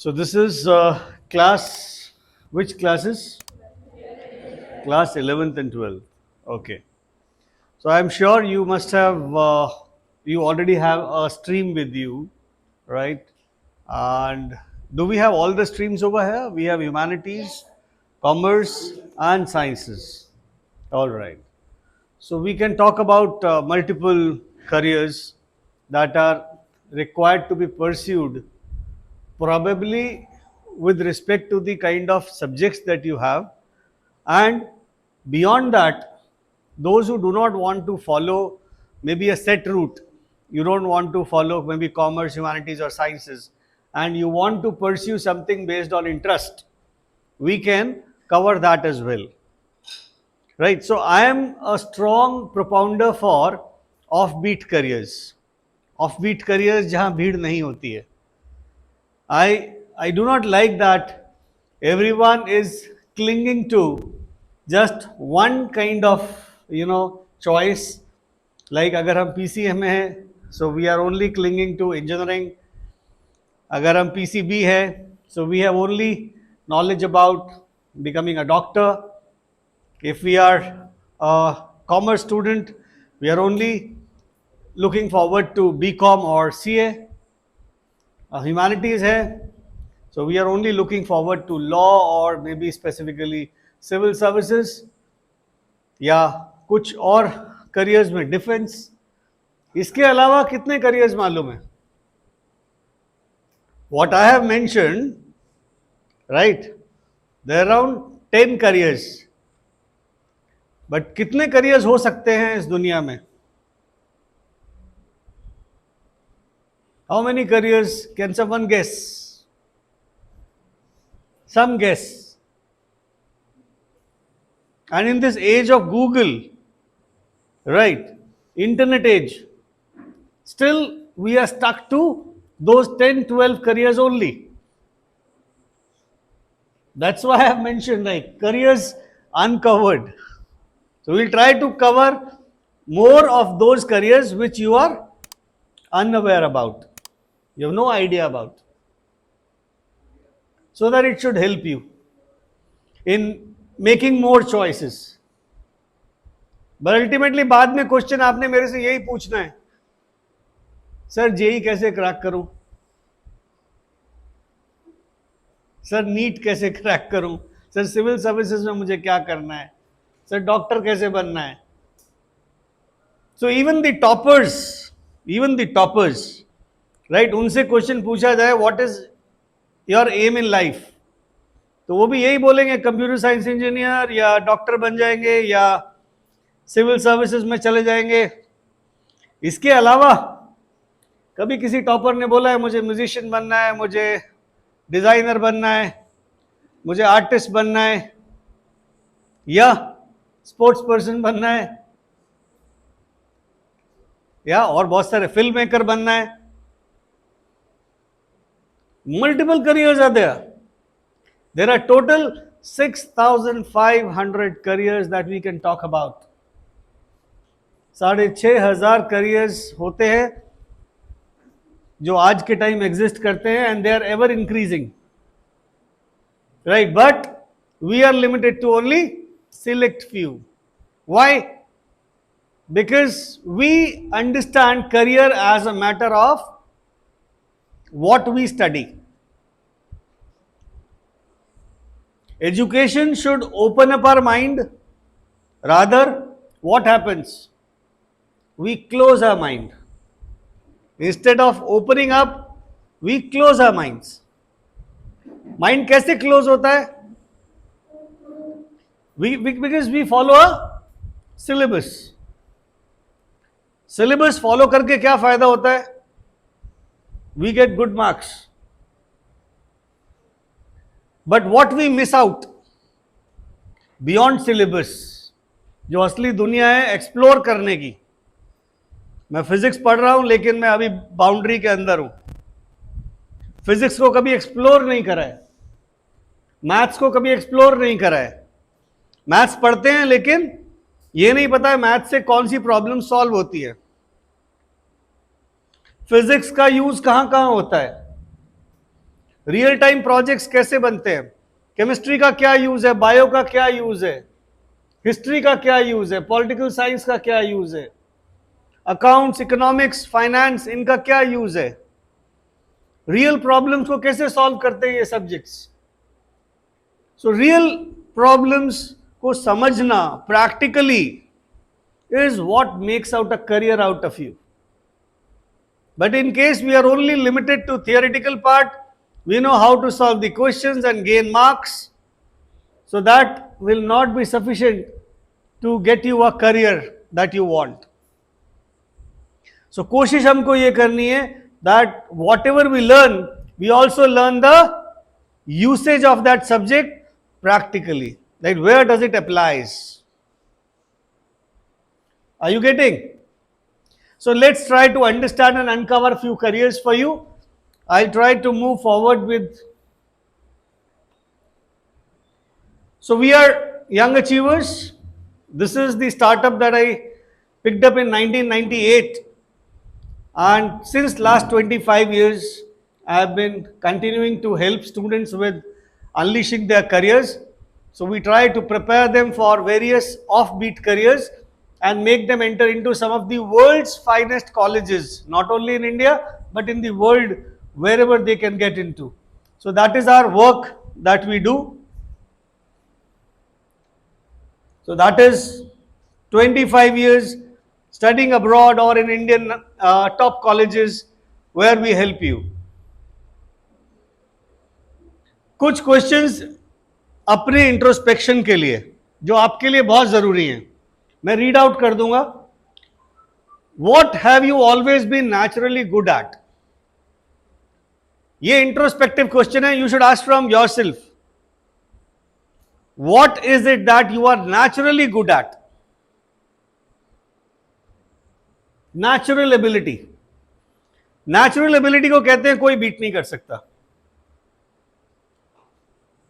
So this is class, which classes? Class 11th and 12th. Okay. So I'm sure you must have, you already have a stream with you, right? And do we have all the streams over here? We have humanities, commerce, and sciences. All right. So we can talk about multiple careers that are required to be pursued, probably with respect to the kind of subjects that you have. And beyond that, those who do not want to follow maybe a set route, you don't want to follow maybe commerce, humanities, or sciences, and you want to pursue something based on interest, we can cover that as well. Right? So I am a strong propounder for offbeat careers. Offbeat careers जहाँ भीड़ नहीं होती है. I do not like that everyone is clinging to just one kind of choice. Like अगर हम PCM में हैं, so we are only clinging to engineering. अगर हम PCB है, so we have only knowledge about becoming a doctor. If we are a commerce student, we are only looking forward to BCom or CA. Humanities है, so we are only looking forward to law or maybe specifically civil services, या कुछ और careers में defence. इसके अलावा कितने careers मालूम है? What I have mentioned, right? There are around 10 careers. But कितने करियर्स हो सकते हैं इस दुनिया में? How many careers can someone guess? Some guess. And in this age of Google, right, internet age, still we are stuck to those 10-12 careers only. That's why I have mentioned like careers uncovered. So we'll try to cover more of those careers which you are unaware about, you have no idea about, so that it should help you in making more choices. But ultimately बाद में question आपने मेरे से यही पूछना है, sir JEE कैसे crack करूं, सर नीट कैसे क्रैक करूं, सर सिविल सर्विसेज में मुझे क्या करना है, सर डॉक्टर कैसे बनना है. So even the toppers, right, उनसे क्वेश्चन पूछा जाए what is your aim in life, तो वो भी यही बोलेंगे कंप्यूटर साइंस इंजीनियर या डॉक्टर बन जाएंगे या सिविल सर्विसेज में चले जाएंगे. इसके अलावा कभी किसी टॉपर ने बोला है मुझे म्यूजिशियन बनना है, मुझे डिजाइनर बनना है, मुझे आर्टिस्ट बनना है, या स्पोर्ट्स पर्सन बनना है, या और बहुत सारे फिल्म मेकर बनना है. Multiple careers are there. There are total 6,500 careers that we can talk about. 6,500 careers होते हैं जो आज के टाइम एग्जिस्ट करते हैं, and they are ever increasing, right. But we are limited to only select few. Why? Because we understand career as a matter of what we study. Education should open up our mind. Rather, what happens? We close our mind. Instead of opening up, we close our minds. Mind कैसे close होता है? Because we follow a syllabus. Syllabus follow करके क्या फायदा होता है? We get good marks. But what we miss out beyond syllabus, जो असली दुनिया है एक्सप्लोर करने की. मैं फिजिक्स पढ़ रहा हूं लेकिन मैं अभी बाउंड्री के अंदर हूं. फिजिक्स को कभी एक्सप्लोर नहीं करा है, मैथ्स को कभी एक्सप्लोर नहीं करा है. मैथ्स पढ़ते हैं लेकिन ये नहीं पता है मैथ्स से कौन सी प्रॉब्लम सॉल्व होती है. फिजिक्स का यूज कहां कहां होता है, रियल टाइम प्रोजेक्ट्स कैसे बनते हैं, केमिस्ट्री का क्या यूज है, बायो का क्या यूज है, हिस्ट्री का क्या यूज है, पॉलिटिकल साइंस का क्या यूज है, अकाउंट्स, इकोनॉमिक्स, फाइनेंस, इनका क्या यूज है, रियल प्रॉब्लम्स को कैसे सॉल्व करते हैं ये सब्जेक्ट्स. सो रियल प्रॉब्लम्स को समझना practically is what makes out a career out of you. But in case we are only limited to theoretical part, we know how to solve the questions and gain marks. So that will not be sufficient to get you a career that you want. So कोशिश हमको ये करनी है that whatever we learn, we also learn the usage of that subject practically. Like where does it applies? Are you getting? So let's try to understand and uncover few careers for you. I'll try to move forward with. So we are young achievers. This is the startup that I picked up in 1998. And since last 25 years, I have been continuing to help students with unleashing their careers. So we try to prepare them for various offbeat careers and make them enter into some of the world's finest colleges, not only in India, but in the world, wherever they can get into. So that is our work that we do. So that is 25 years studying abroad or in Indian top colleges where we help you. कुछ questions अपने introspection के लिए जो आपके लिए बहुत जरूरी हैं, मैं रीड आउट कर दूंगा. What have you always been naturally good at? ये इंट्रोस्पेक्टिव क्वेश्चन है. You should ask from yourself, what is it that you are naturally good at? Natural ability. Natural ability को कहते हैं कोई बीट नहीं कर सकता.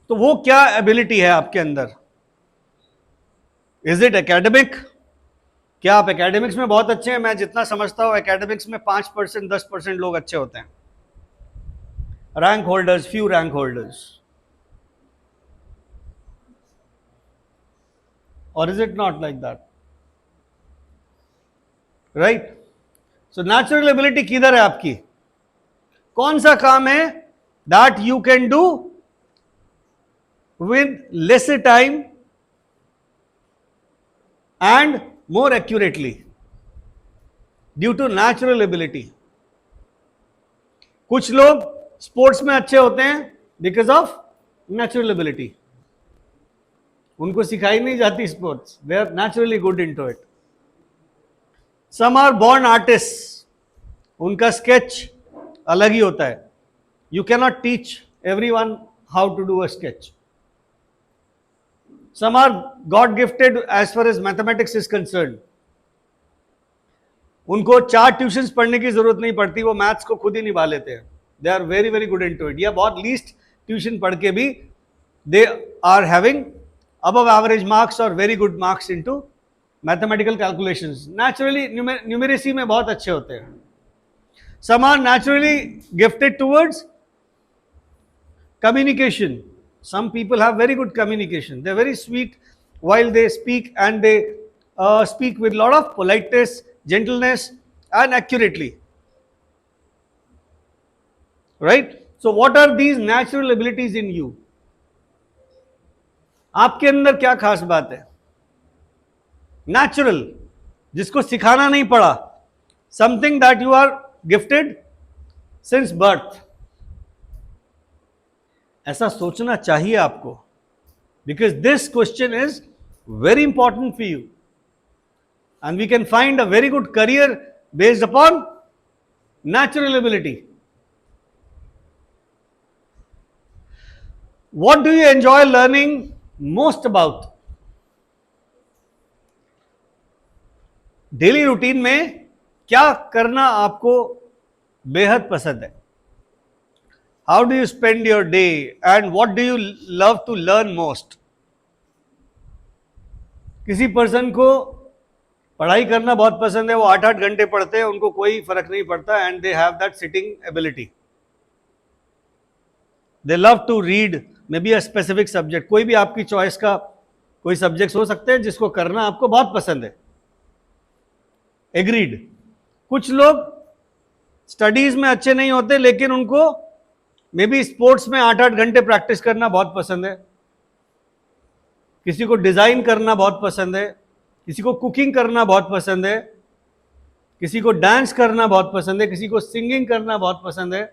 तो वो क्या एबिलिटी है आपके अंदर? Is it academic? क्या आप एकेडमिक्स में बहुत अच्छे हैं? मैं जितना समझता हूं एकेडमिक्स में 5% 10% लोग अच्छे होते हैं, rank holders, few rank holders. और is it not like that? Right. So natural ability किधर है आपकी? कौन सा काम है that you can do with lesser time and more accurately due to natural ability? कुछ लोग स्पोर्ट्स में अच्छे होते हैं बिकॉज ऑफ नेचुरल एबिलिटी. उनको सिखाई नहीं जाती sports, they are naturally good into it. Some are born artist, उनका स्केच अलग ही होता है. You can not teach everyone how to do a sketch. Some are God gifted as far as mathematics is concerned. उनको 4 tuitions पढ़ने की जरूरत नहीं पड़ती, वो मैथ्स को खुद ही निभा लेते हैं. They are very very good into it. या बहुत लीस्ट ट्यूशन पढ़ के भी they are having above average marks और very good marks into mathematical calculations. Naturally numeracy में बहुत अच्छे होते हैं. Some are naturally gifted towards communication. Some people have very good communication. They're very sweet while they speak, and they speak with a lot of politeness, gentleness, and accurately. Right? So what are these natural abilities in you? आपके अंदर क्या खास बात है? Natural, जिसको सिखाना नहीं पड़ा. Something that you are gifted since birth. ऐसा सोचना चाहिए आपको, because this question is very important for you, and we can find a very good career based upon natural ability. What do you enjoy learning most about? Daily routine में क्या करना आपको बेहद पसंद है? How do you spend your day and what do you love to learn most? किसी person को पढ़ाई करना बहुत पसंद है, वो 8-8 घंटे पढ़ते हैं, उनको कोई फर्क नहीं पड़ता, and they have that sitting ability. They love to read maybe a specific subject, कोई भी आपकी चॉइस का कोई सब्जेक्ट हो सकते हैं जिसको करना आपको बहुत पसंद है, एग्रीड। कुछ लोग स्टडीज में अच्छे नहीं होते लेकिन उनको मे बी स्पोर्ट्स में 8-8 घंटे प्रैक्टिस करना बहुत पसंद है, किसी को डिजाइन करना बहुत पसंद है, किसी को कुकिंग करना बहुत पसंद है, किसी को डांस करना बहुत पसंद है, किसी को सिंगिंग करना बहुत पसंद है,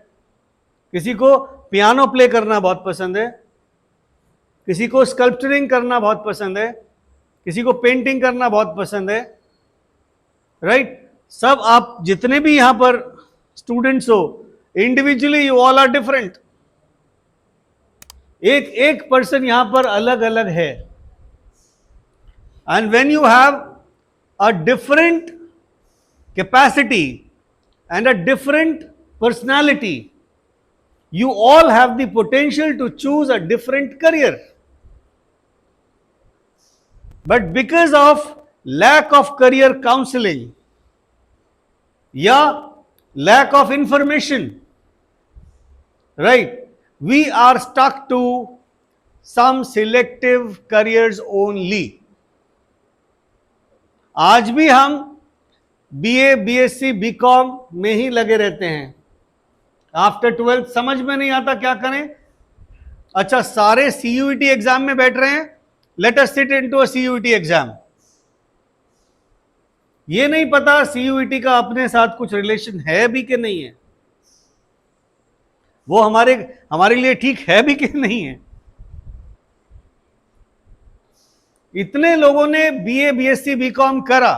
किसी को पियानो प्ले करना बहुत पसंद है, किसी को स्कल्पचरिंग करना बहुत पसंद है, किसी को पेंटिंग करना बहुत पसंद है, राइट? सब आप जितने भी यहां पर स्टूडेंट्स हो, individually you all are different. एक एक पर्सन यहां पर अलग अलग है। And when you have a different capacity and a different personality, you all have the potential to choose a different career, but because of lack of career counseling या lack of information, right, we are stuck to some selective careers only. आज भी हम BA, BSc, BCom में ही लगे रहते हैं। After 12th समझ में नहीं आता क्या करें। अच्छा, सारे सीयूईटी एग्जाम में बैठ रहे हैं, let us sit into a CUET exam. ये नहीं पता सीयूईटी का अपने साथ कुछ रिलेशन है भी कि नहीं है, वो हमारे लिए ठीक है भी कि नहीं है। इतने लोगों ने बीए, बीएससी, बीकॉम करा,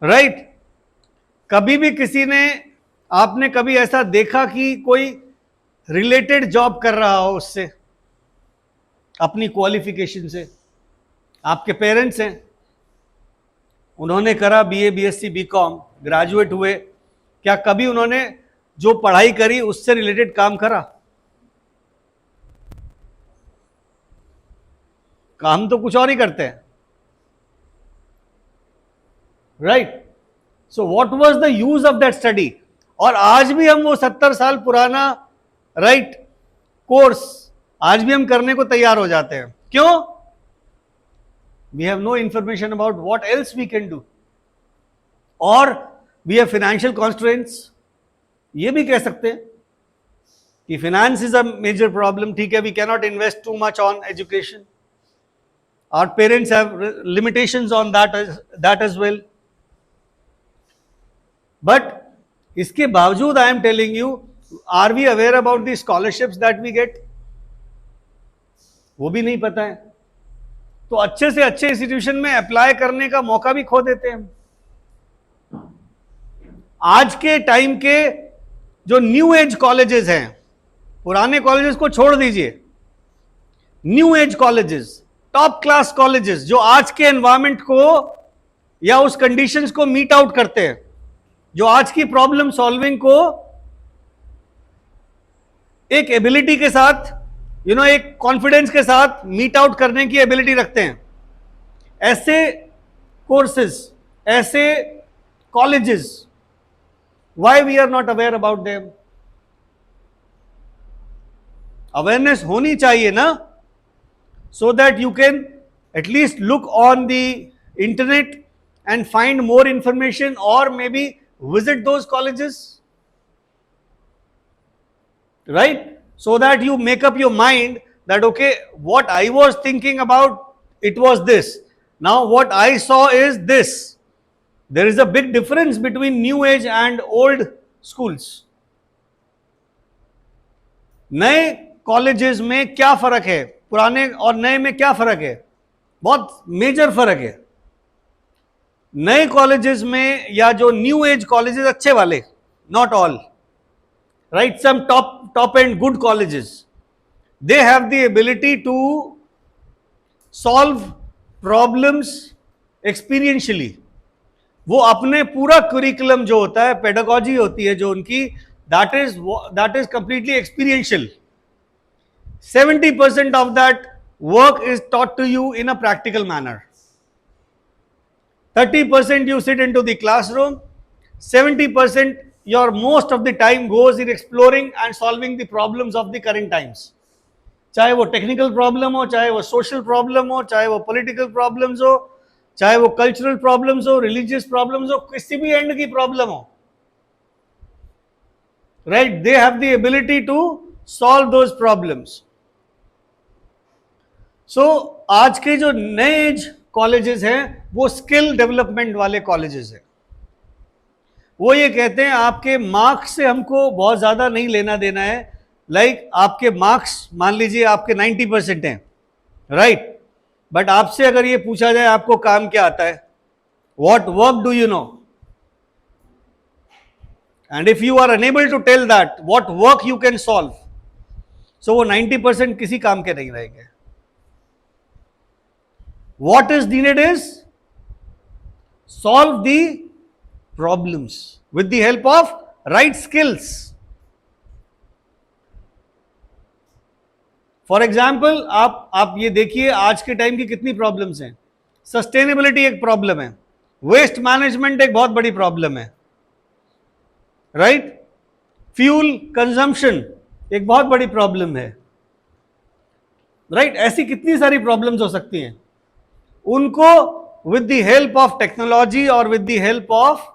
राइट? कभी भी किसी ने, आपने कभी ऐसा देखा कि कोई रिलेटेड जॉब कर रहा हो उससे, अपनी क्वालिफिकेशन से? आपके पेरेंट्स हैं, उन्होंने करा बीए, बीएससी, बीकॉम, ग्रेजुएट हुए, क्या कभी उन्होंने जो पढ़ाई करी उससे रिलेटेड काम करा? काम तो कुछ और ही करते हैं, right? So what was the use of that study? और आज भी हम वो 70 साल पुराना, राइट, कोर्स आज भी हम करने को तैयार हो जाते हैं। क्यों? We have no information about what else we can do, और वी हैव फाइनेंशियल कॉन्स्ट्रेंट्स। ये भी कह सकते हैं कि finance is a major problem. ठीक है, we can not invest too much on education, our parents have limitations on that as well, but इसके बावजूद I am telling you, are we aware about the scholarships that we get? वो भी नहीं पता है, तो अच्छे से अच्छे इंस्टीट्यूशन में अप्लाई करने का मौका भी खो देते हैं। आज के टाइम के जो न्यू एज कॉलेजेस हैं, पुराने कॉलेजेस को छोड़ दीजिए, new age colleges, top class colleges, जो आज के एनवायरमेंट को या उस कंडीशंस को मीट आउट करते हैं, जो आज की प्रॉब्लम सॉल्विंग को एक एबिलिटी के साथ, एक कॉन्फिडेंस के साथ मीट आउट करने की एबिलिटी रखते हैं, ऐसे कोर्सेज, ऐसे colleges, why we are not aware about them? Awareness होनी चाहिए ना, so that you can at least look on the internet and find more information, or maybe visit those colleges, right? So that you make up your mind that okay, what I was thinking about, it was this, now what I saw is this. There is a big difference between new age and old schools. नए colleges में क्या फर्क है, पुराने और नए में क्या फर्क है? बहुत मेजर फर्क है। नए कॉलेजेस में या जो न्यू एज कॉलेजेस अच्छे वाले, not all, right, some top and good colleges, they have the ability to solve problems experientially. वो अपने पूरा करिकुलम जो होता है, पेडागॉजी होती है जो उनकी, that is completely experiential. 70% of that work is taught to you in a practical manner. 30% you sit into the classroom, 70% your most of the time goes in exploring and solving the problems of the current times. चाहे वो technical problem हो, चाहे वो social problem हो, चाहे वो political problems हो, चाहे वो कल्चरल प्रॉब्लम्स हो, रिलीजियस प्रॉब्लम्स हो, किसी भी एंड की प्रॉब्लम हो, right, they have the ability to solve those problems. So आज के जो नए एज कॉलेजेस हैं वो स्किल डेवलपमेंट वाले कॉलेजेस हैं. वो ये कहते हैं आपके मार्क्स से हमको बहुत ज्यादा नहीं लेना देना है. लाइक आपके मार्क्स मान लीजिए आपके 90% हैं, राइट, बट आपसे अगर ये पूछा जाए आपको काम क्या आता है, what work do you know, and if you are unable to tell that what work you can solve, so वो 90% किसी काम के नहीं रहेंगे. What is needed is solve the problems with the help of right skills. For example आप ये देखिए आज के टाइम की कितनी प्रॉब्लम्स हैं. सस्टेनेबिलिटी एक प्रॉब्लम है, वेस्ट मैनेजमेंट एक बहुत बड़ी प्रॉब्लम है, राइट, फ्यूल कंजम्पशन एक बहुत बड़ी प्रॉब्लम है, राइट. ऐसी कितनी सारी प्रॉब्लम्स हो सकती हैं. उनको with the help of technology और with the help of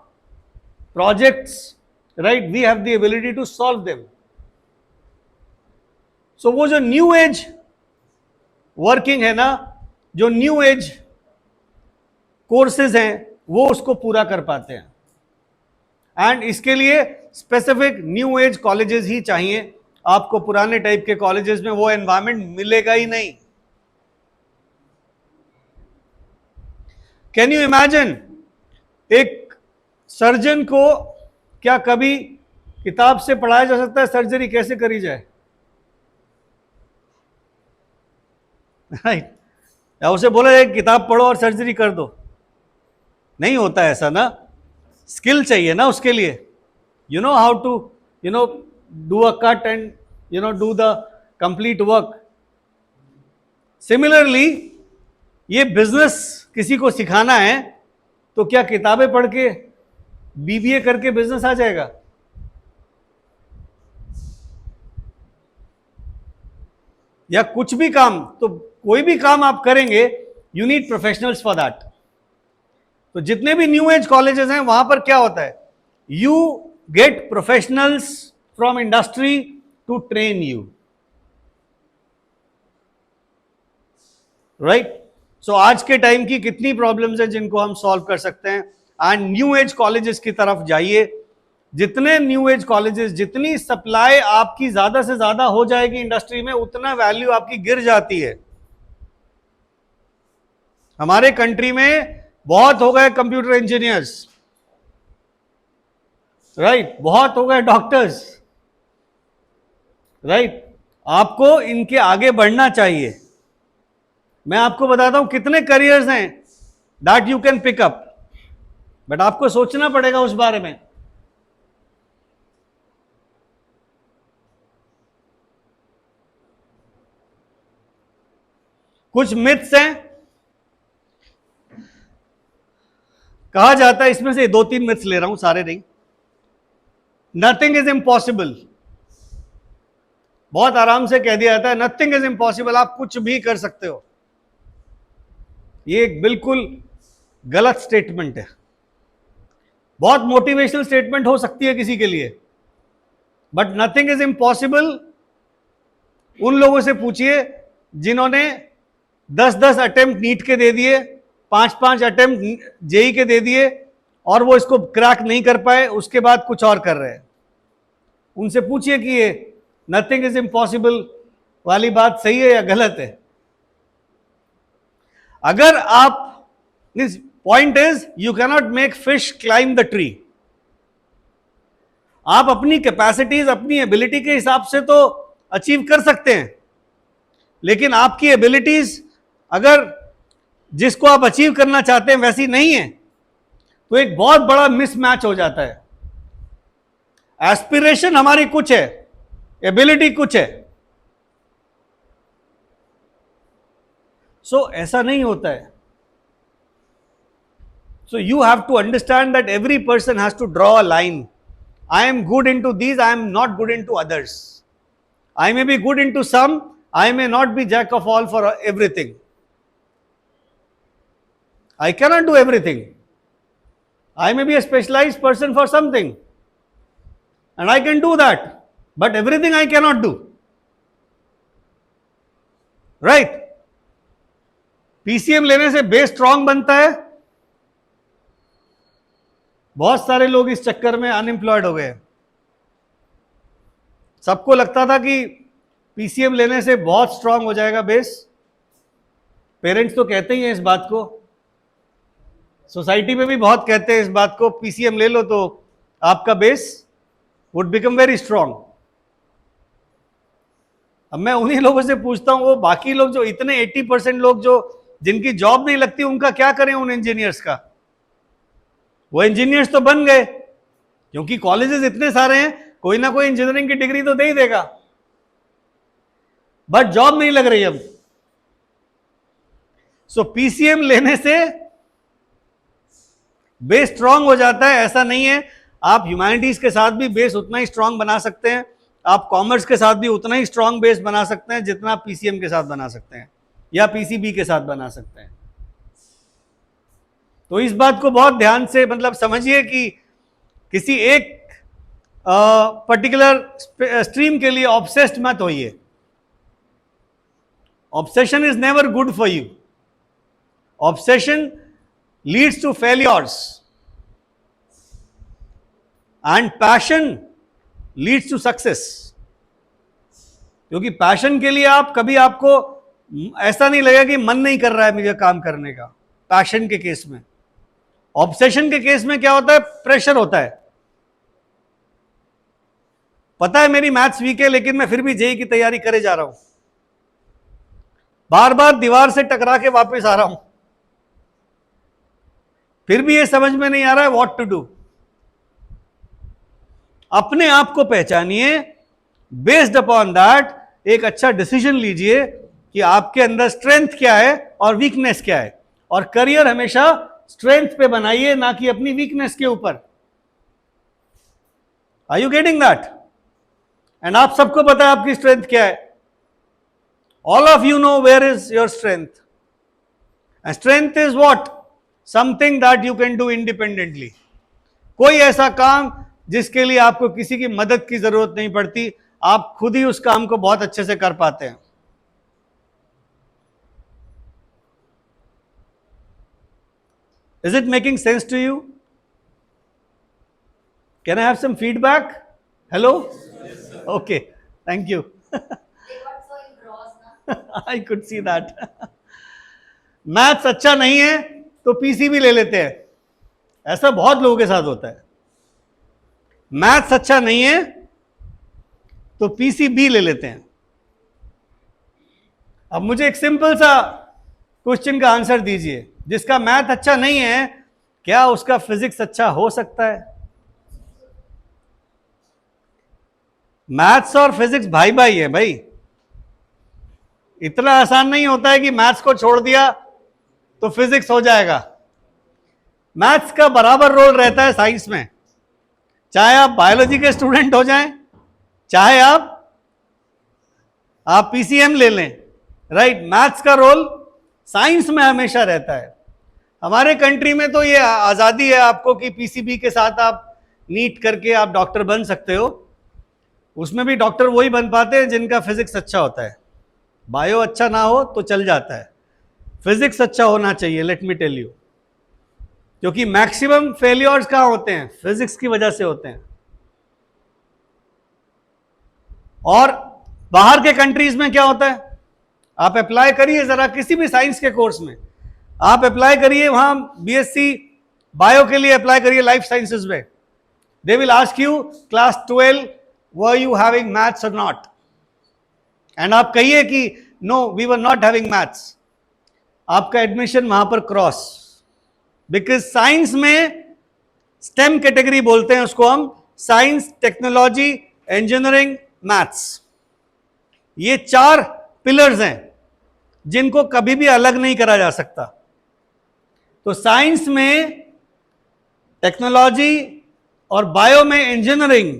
projects, right, we have the ability to solve them. So वो जो न्यू एज वर्किंग है ना, जो न्यू एज कोर्सेज हैं वो उसको पूरा कर पाते हैं. एंड इसके लिए स्पेसिफिक न्यू एज कॉलेजेस ही चाहिए. आपको पुराने टाइप के कॉलेजेस में वो एनवायरमेंट मिलेगा ही नहीं. कैन यू इमेजिन एक सर्जन को क्या कभी किताब से पढ़ाया जा सकता है सर्जरी कैसे करी जाए, राइट, या उसे बोला जाए किताब पढ़ो और सर्जरी कर दो, नहीं होता है ऐसा ना. स्किल चाहिए ना उसके लिए. You know how to do a cut and do the complete work. Similarly ये बिजनेस किसी को सिखाना है तो क्या किताबें पढ़ के बीबीए करके बिजनेस आ जाएगा? या कुछ भी काम, तो कोई भी काम आप करेंगे you need professionals for that. तो जितने भी न्यू एज कॉलेजेस हैं वहां पर क्या होता है, you get professionals from industry to train you, right. So आज के टाइम की कितनी प्रॉब्लम्स हैं जिनको हम सॉल्व कर सकते हैं. एंड न्यू एज कॉलेजेस की तरफ जाइए. जितने न्यू एज कॉलेजेस, जितनी सप्लाई आपकी ज्यादा से ज्यादा हो जाएगी इंडस्ट्री में, उतना वैल्यू आपकी गिर जाती है. हमारे कंट्री में बहुत हो गए कंप्यूटर इंजीनियर्स, राइट, बहुत हो गए डॉक्टर्स, राइट. आपको इनके आगे बढ़ना चाहिए. मैं आपको बताता हूं कितने करियर्स हैं that you can pick up, but आपको सोचना पड़ेगा उस बारे में. कुछ मिथ्स हैं, कहा जाता है, इसमें से 2-3 मिथ्स ले रहा हूं, सारे नहीं. नथिंग इज इम्पॉसिबल, बहुत आराम से कह दिया जाता है नथिंग इज इम्पॉसिबल, आप कुछ भी कर सकते हो. ये एक बिल्कुल गलत स्टेटमेंट है. बहुत मोटिवेशनल स्टेटमेंट हो सकती है किसी के लिए, बट नथिंग इज इम्पॉसिबल उन लोगों से पूछिए जिन्होंने 10-10 अटेम्प्ट नीट के दे दिए, 5-5 अटेम्प्ट जेई के दे दिए और वो इसको क्रैक नहीं कर पाए, उसके बाद कुछ और कर रहे हैं. उनसे पूछिए कि ये नथिंग इज इम्पॉसिबल वाली बात सही है या गलत है. अगर आप, point is you cannot make fish climb the tree. आप अपनी कैपेसिटीज, अपनी एबिलिटी के हिसाब से तो अचीव कर सकते हैं, लेकिन आपकी एबिलिटीज अगर जिसको आप अचीव करना चाहते हैं वैसी नहीं है तो एक बहुत बड़ा मिसमैच हो जाता है. एस्पिरेशन हमारी कुछ है, एबिलिटी कुछ है. सो ऐसा नहीं होता है. So you have to understand that every person has to draw a line I am good into these, I am not good into others. I may be good into some, I may not be jack of all for everything. I cannot do everything. I may be a specialized person for something, and I can do that, but everything I cannot do. Right? PCM लेने से base strong बनता है. बहुत सारे लोग इस चक्कर में अनएम्प्लॉयड हो गए. सबको लगता था कि पीसीएम लेने से बहुत स्ट्रांग हो जाएगा बेस. पेरेंट्स तो कहते ही हैं इस बात को, सोसाइटी में भी बहुत कहते हैं इस बात को, पीसीएम ले लो तो आपका base would become very strong. अब मैं उन्हीं लोगों से पूछता हूं, वो बाकी लोग जो इतने 80% लोग जो जिनकी जॉब नहीं लगती, उनका क्या करें उन इंजीनियर्स का? वो इंजीनियर्स तो बन गए क्योंकि कॉलेजेस इतने सारे हैं, कोई ना कोई इंजीनियरिंग की डिग्री तो दे ही देगा, बट जॉब नहीं लग रही अब. सो पीसीएम लेने से बेस स्ट्रांग हो जाता है. ऐसा नहीं है, आप ह्यूमैनिटीज के साथ भी बेस उतना ही स्ट्रांग बना सकते हैं, आप कॉमर्स के साथ भी उतना ही स्ट्रांग बेस बना सकते हैं जितना आप पीसीएम के साथ बना सकते हैं या पीसीबी के साथ बना सकते हैं. तो इस बात को बहुत ध्यान से मतलब समझिए कि किसी एक पर्टिकुलर स्ट्रीम के लिए ऑब्सेस्ड मत होइए. Obsession is never good for you. Obsession leads to failures and passion leads to success. क्योंकि पैशन के लिए आप कभी, आपको ऐसा नहीं लगेगा कि मन नहीं कर रहा है मुझे काम करने का. पैशन के केस में, ऑब्सेशन के केस में क्या होता है? प्रेशर होता है. पता है मेरी मैथ्स वीक है, लेकिन मैं फिर भी जेई की तैयारी करे जा रहा हूं, बार बार दीवार से टकरा के वापस आ रहा हूं, फिर भी ये समझ में नहीं आ रहा है व्हाट टू डू. अपने आप को पहचानिए, बेस्ड अपॉन दैट एक अच्छा डिसीजन लीजिए कि आपके अंदर स्ट्रेंथ क्या है और वीकनेस क्या है, और करियर हमेशा स्ट्रेंथ पे बनाइए, ना कि अपनी वीकनेस के ऊपर. Are you getting that? And आप सबको पता है आपकी स्ट्रेंथ क्या है. All of you know where is your strength. And strength is what? Something that you can do independently. कोई ऐसा काम जिसके लिए आपको किसी की मदद की जरूरत नहीं पड़ती, आप खुद ही उस काम को बहुत अच्छे से कर पाते हैं. Is it making sense to you? Can I have some feedback? Hello? Yes, sir. Okay, thank you. They got so engrossed, na? I could see that. Maths अच्छा नहीं है तो पीसीबी ले लेते हैं. ऐसा बहुत लोगों के साथ होता है. मैथ्स अच्छा नहीं है तो पीसीबी ले लेते हैं. अब मुझे एक सिंपल सा क्वेश्चन का आंसर दीजिए. जिसका मैथ अच्छा नहीं है, क्या उसका फिजिक्स अच्छा हो सकता है? मैथ्स और फिजिक्स भाई भाई है भाई. इतना आसान नहीं होता है कि मैथ्स को छोड़ दिया तो फिजिक्स हो जाएगा. मैथ्स का बराबर रोल रहता है साइंस में, चाहे आप बायोलॉजी के स्टूडेंट हो जाएं, चाहे आप पीसीएम ले लें. राइट? मैथ्स का रोल साइंस में हमेशा रहता है. हमारे कंट्री में तो ये आज़ादी है आपको कि पीसीबी के साथ आप नीट करके आप डॉक्टर बन सकते हो. उसमें भी डॉक्टर वही बन पाते हैं जिनका फिजिक्स अच्छा होता है. बायो अच्छा ना हो तो चल जाता है, फिजिक्स अच्छा होना चाहिए. लेट मी टेल यू, क्योंकि मैक्सिमम फेलियर्स कहाँ होते हैं? फिजिक्स की वजह से होते हैं. और बाहर के कंट्रीज में क्या होता है? आप अप्लाई करिए जरा किसी भी साइंस के कोर्स में, आप अप्लाई करिए वहां बीएससी बायो के लिए अप्लाई करिए लाइफ साइंसेज में. They will ask you class 12 were you having maths और नॉट, एंड आप कहिए कि no we were not having maths, आपका एडमिशन वहां पर क्रॉस. बिकॉज साइंस में स्टेम कैटेगरी बोलते हैं उसको हम, साइंस, टेक्नोलॉजी, इंजीनियरिंग, मैथ्स. ये 4 पिलर्स हैं जिनको कभी भी अलग नहीं करा जा सकता. तो साइंस में टेक्नोलॉजी, और बायो में इंजीनियरिंग,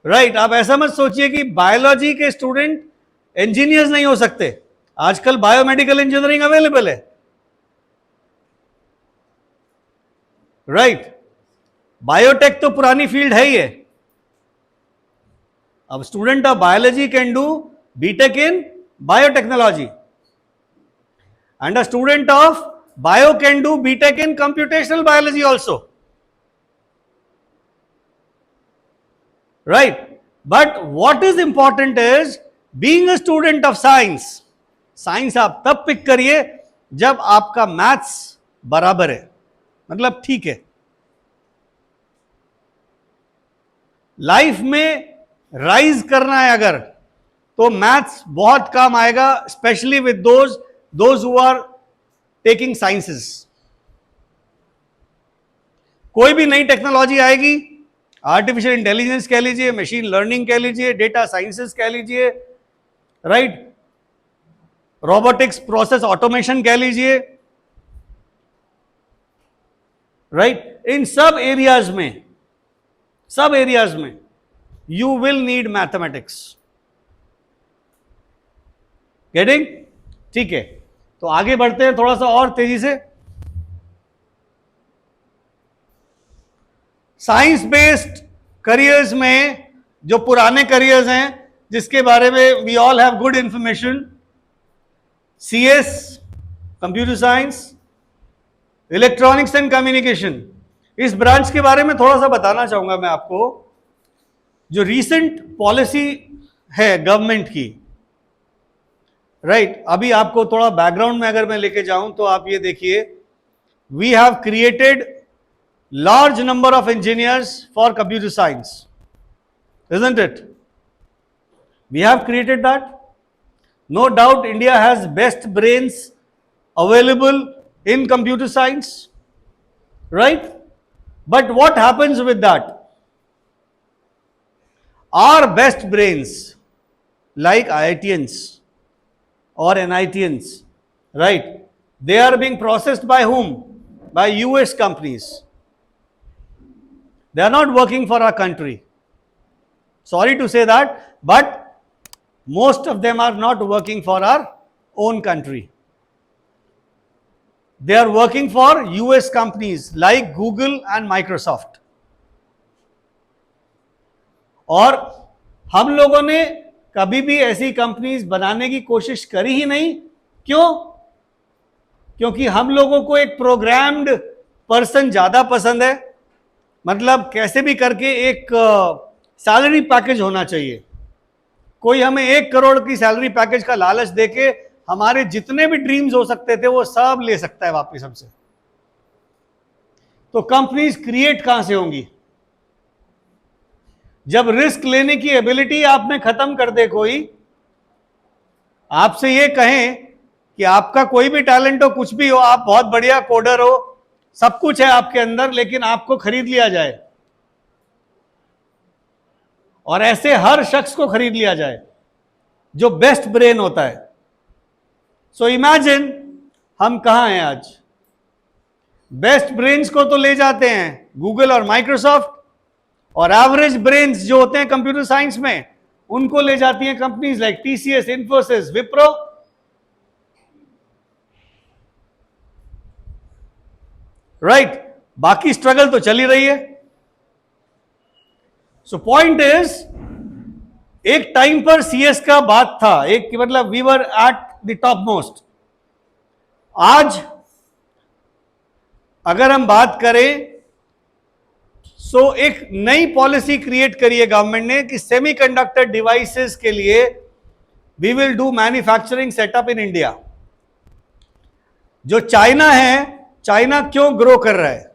राइट। आप ऐसा मत सोचिए कि बायोलॉजी के स्टूडेंट इंजीनियर्स नहीं हो सकते, आजकल बायोमेडिकल इंजीनियरिंग अवेलेबल है, राइट। बायोटेक तो पुरानी फील्ड है ही है। अब student of biology can do BTech in biotechnology and a student of bio can do BTech in computational biology also, right? But what is important is being a student of science. Science आप तब pick करिए जब आपका maths बराबर है, मतलब ठीक है। लाइफ में राइज करना है अगर, तो मैथ्स बहुत काम आएगा, specially with those who are taking sciences. कोई भी नई टेक्नोलॉजी आएगी, आर्टिफिशियल इंटेलिजेंस कह लीजिए, मशीन लर्निंग कह लीजिए, डेटा साइंसेस कह लीजिए, राइट, रोबोटिक्स, प्रोसेस ऑटोमेशन कह लीजिए, राइट। इन सब एरियाज में you will need mathematics. Getting? ठीक है, तो आगे बढ़ते हैं थोड़ा सा और तेजी से। साइंस बेस्ड करियर्स में जो पुराने करियर्स हैं, जिसके बारे में we all have good information, CS, computer science, electronics and communication, इस ब्रांच के बारे में थोड़ा सा बताना चाहूंगा मैं आपको। जो रीसेंट पॉलिसी है गवर्नमेंट की, राइट, अभी आपको थोड़ा बैकग्राउंड में अगर मैं लेके जाऊं तो आप ये देखिए, we have created large number of engineers for computer science, isn't it? We have created that, no doubt. India has best brains available in computer science, right, but what happens with that? Our best brains like IITians or NITians, right, they are being processed by whom? By US companies. They are not working for our country. Sorry to say that, but most of them are not working for our own country. They are working for US companies like Google and Microsoft. और हम लोगों ने कभी भी ऐसी companies बनाने की कोशिश करी ही नहीं। क्यों? क्योंकि हम लोगों को एक प्रोग्राम्ड पर्सन ज्यादा पसंद है, मतलब कैसे भी करके एक सैलरी पैकेज होना चाहिए। कोई हमें 1 करोड़ की सैलरी पैकेज का लालच देके हमारे जितने भी ड्रीम्स हो सकते थे वो सब ले सकता है वापस हमसे। तो कंपनीज क्रिएट कहां से होंगी? जब रिस्क लेने की एबिलिटी आप में खत्म कर दे कोई, आपसे ये कहें कि आपका कोई भी टैलेंट हो, कुछ भी हो, आप बहुत बढ़िया कोडर हो, सब कुछ है आपके अंदर, लेकिन आपको खरीद लिया जाए, और ऐसे हर शख्स को खरीद लिया जाए जो बेस्ट ब्रेन होता है। सो इमेजिन हम कहां हैं आज। बेस्ट ब्रेन्स को तो ले जाते हैं गूगल और माइक्रोसॉफ्ट, और एवरेज ब्रेन्स जो होते हैं कंप्यूटर साइंस में उनको ले जाती हैं companies like TCS, Infosys, Wipro. Right, बाकी स्ट्रगल तो चल ही रही है। सो पॉइंट इज, एक टाइम पर CS का बात था, एक मतलब we were at the topmost. आज अगर हम बात करें, सो एक नई पॉलिसी क्रिएट करी है गवर्नमेंट ने कि सेमीकंडक्टर डिवाइसेस के लिए we will do manufacturing setup in India. जो चाइना है, चाइना क्यों ग्रो कर रहा है?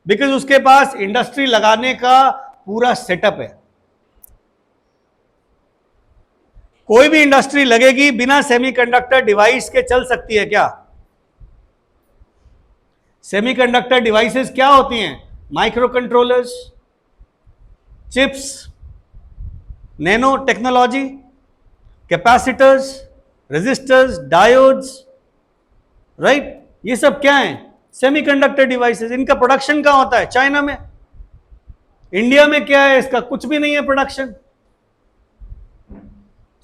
बिकॉज उसके पास इंडस्ट्री लगाने का पूरा सेटअप है। कोई भी इंडस्ट्री लगेगी बिना सेमीकंडक्टर डिवाइस के चल सकती है क्या? सेमीकंडक्टर डिवाइसेस क्या होती हैं? Microcontrollers, chips, nanotechnology, capacitors, resistors, diodes, right, ये सब क्या हैं? Semiconductor devices. इनका प्रोडक्शन कहां होता है? चाइना में। इंडिया में क्या है, इसका कुछ भी नहीं है प्रोडक्शन।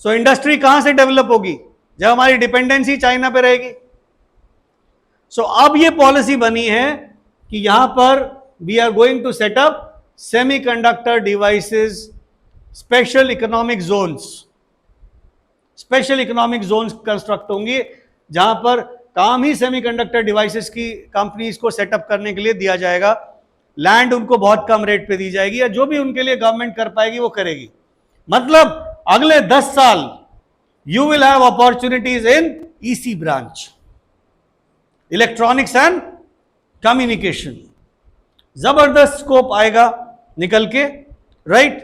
सो इंडस्ट्री कहां से डेवलप होगी जब हमारी डिपेंडेंसी चाइना पे रहेगी। सो अब ये पॉलिसी बनी है कि यहां पर we are going to set up semiconductor devices special economic zones. Special economic zones construct होंगे जहां पर काम ही सेमीकंडक्टर डिवाइसेस की कंपनीज को सेटअप करने के लिए दिया जाएगा। लैंड उनको बहुत कम रेट पे दी जाएगी, या जो भी उनके लिए गवर्नमेंट कर पाएगी वो करेगी। मतलब अगले 10 साल you will have opportunities in EC branch, electronics and communication. जबरदस्त स्कोप आएगा निकल के, राइट,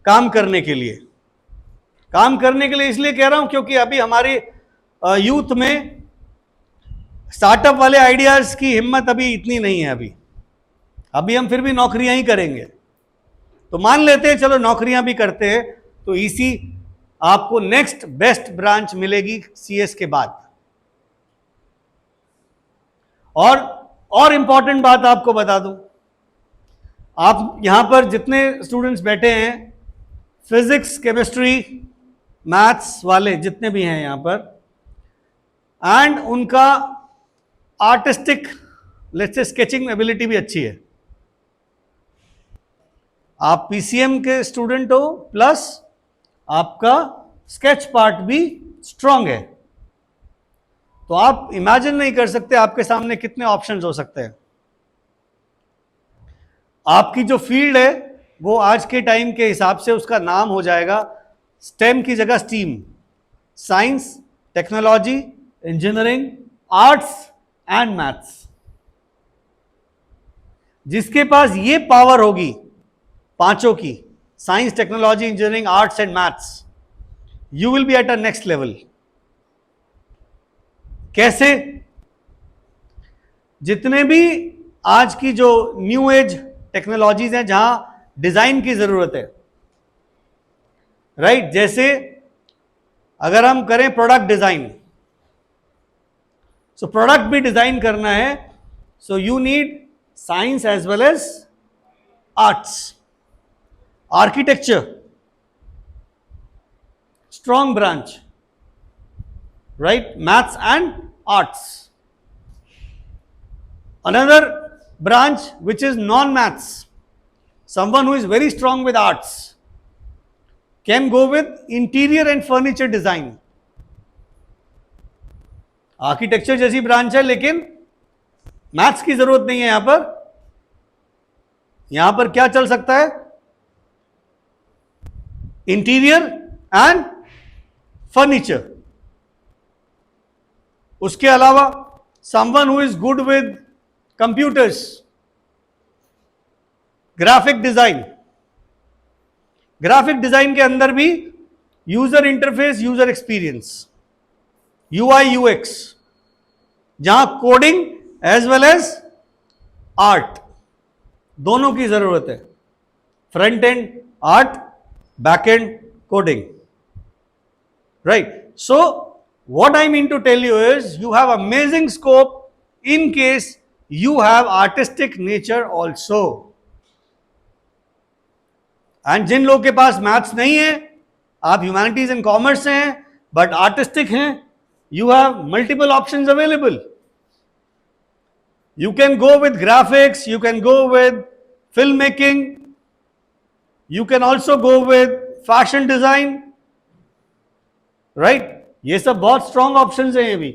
काम करने के लिए। काम करने के लिए इसलिए कह रहा हूं क्योंकि अभी हमारे यूथ में स्टार्टअप वाले आइडियाज की हिम्मत अभी इतनी नहीं है। अभी हम फिर भी नौकरियां ही करेंगे। तो मान लेते हैं चलो नौकरियां भी करते हैं, तो ईसी आपको नेक्स्ट बेस्ट ब्रांच मिलेगी सीएस के बाद। और इंपॉर्टेंट बात आपको बता दूं, आप यहां पर जितने स्टूडेंट्स बैठे हैं, फिजिक्स, केमिस्ट्री, मैथ्स वाले जितने भी हैं यहां पर, एंड उनका artistic let's say sketching ability भी अच्छी है। आप पीसीएम के स्टूडेंट हो, प्लस आपका स्केच पार्ट भी स्ट्रांग है, तो आप इमेजिन नहीं कर सकते आपके सामने कितने ऑप्शंस हो सकते हैं। आपकी जो फील्ड है वो आज के टाइम के हिसाब से उसका नाम हो जाएगा स्टेम की जगह steam. Science, technology, engineering, arts and maths. जिसके पास ये पावर होगी पांचों की, science, technology, engineering, arts and maths, you will be at a next level. कैसे? जितने भी आज की जो न्यू एज टेक्नोलॉजीज हैं जहां डिजाइन की जरूरत है, राइट, जैसे अगर हम करें प्रोडक्ट डिजाइन, सो प्रोडक्ट भी डिजाइन करना है, so you need science as well as arts. Architecture, strong branch, right, maths and arts. Another branch which is non-maths, someone who is very strong with arts can go with interior and furniture design. Architecture जैसी branch है, लेकिन maths की जरूरत नहीं है यहां पर। यहां पर क्या चल सकता है? Interior and furniture. उसके अलावा someone who is good with computers, graphic design. Graphic design के अंदर भी user interface, user experience, UI UX, जहां coding as well as art दोनों की जरूरत है। Front end art, back end coding, right. So what I mean to tell you is you have amazing scope in case you have artistic nature also. And जिन लोगों के पास maths नहीं है, आप humanities and commerce हैं but artistic हैं, you have multiple options available. You can go with graphics, you can go with filmmaking, you can also go with fashion design, right? ये सब बहुत स्ट्रॉन्ग ऑप्शंस हैं ये भी।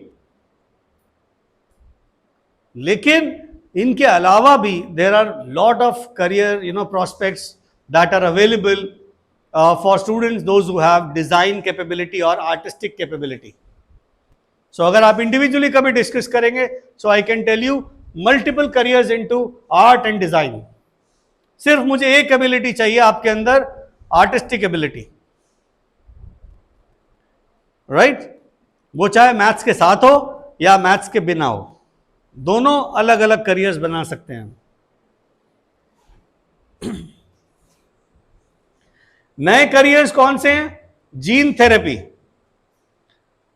लेकिन इनके अलावा भी there are lot of career prospects that are available for students those who have design capability और आर्टिस्टिक कैपेबिलिटी। सो अगर आप इंडिविजुअली कभी डिस्कस करेंगे, so I can tell you multiple careers into art and design. सिर्फ मुझे एक ability चाहिए आपके अंदर, आर्टिस्टिक एबिलिटी, राइट। वो चाहे मैथ्स के साथ हो या मैथ्स के बिना हो, दोनों अलग अलग करियर्स बना सकते हैं। नए करियर्स कौन से हैं? Gene therapy.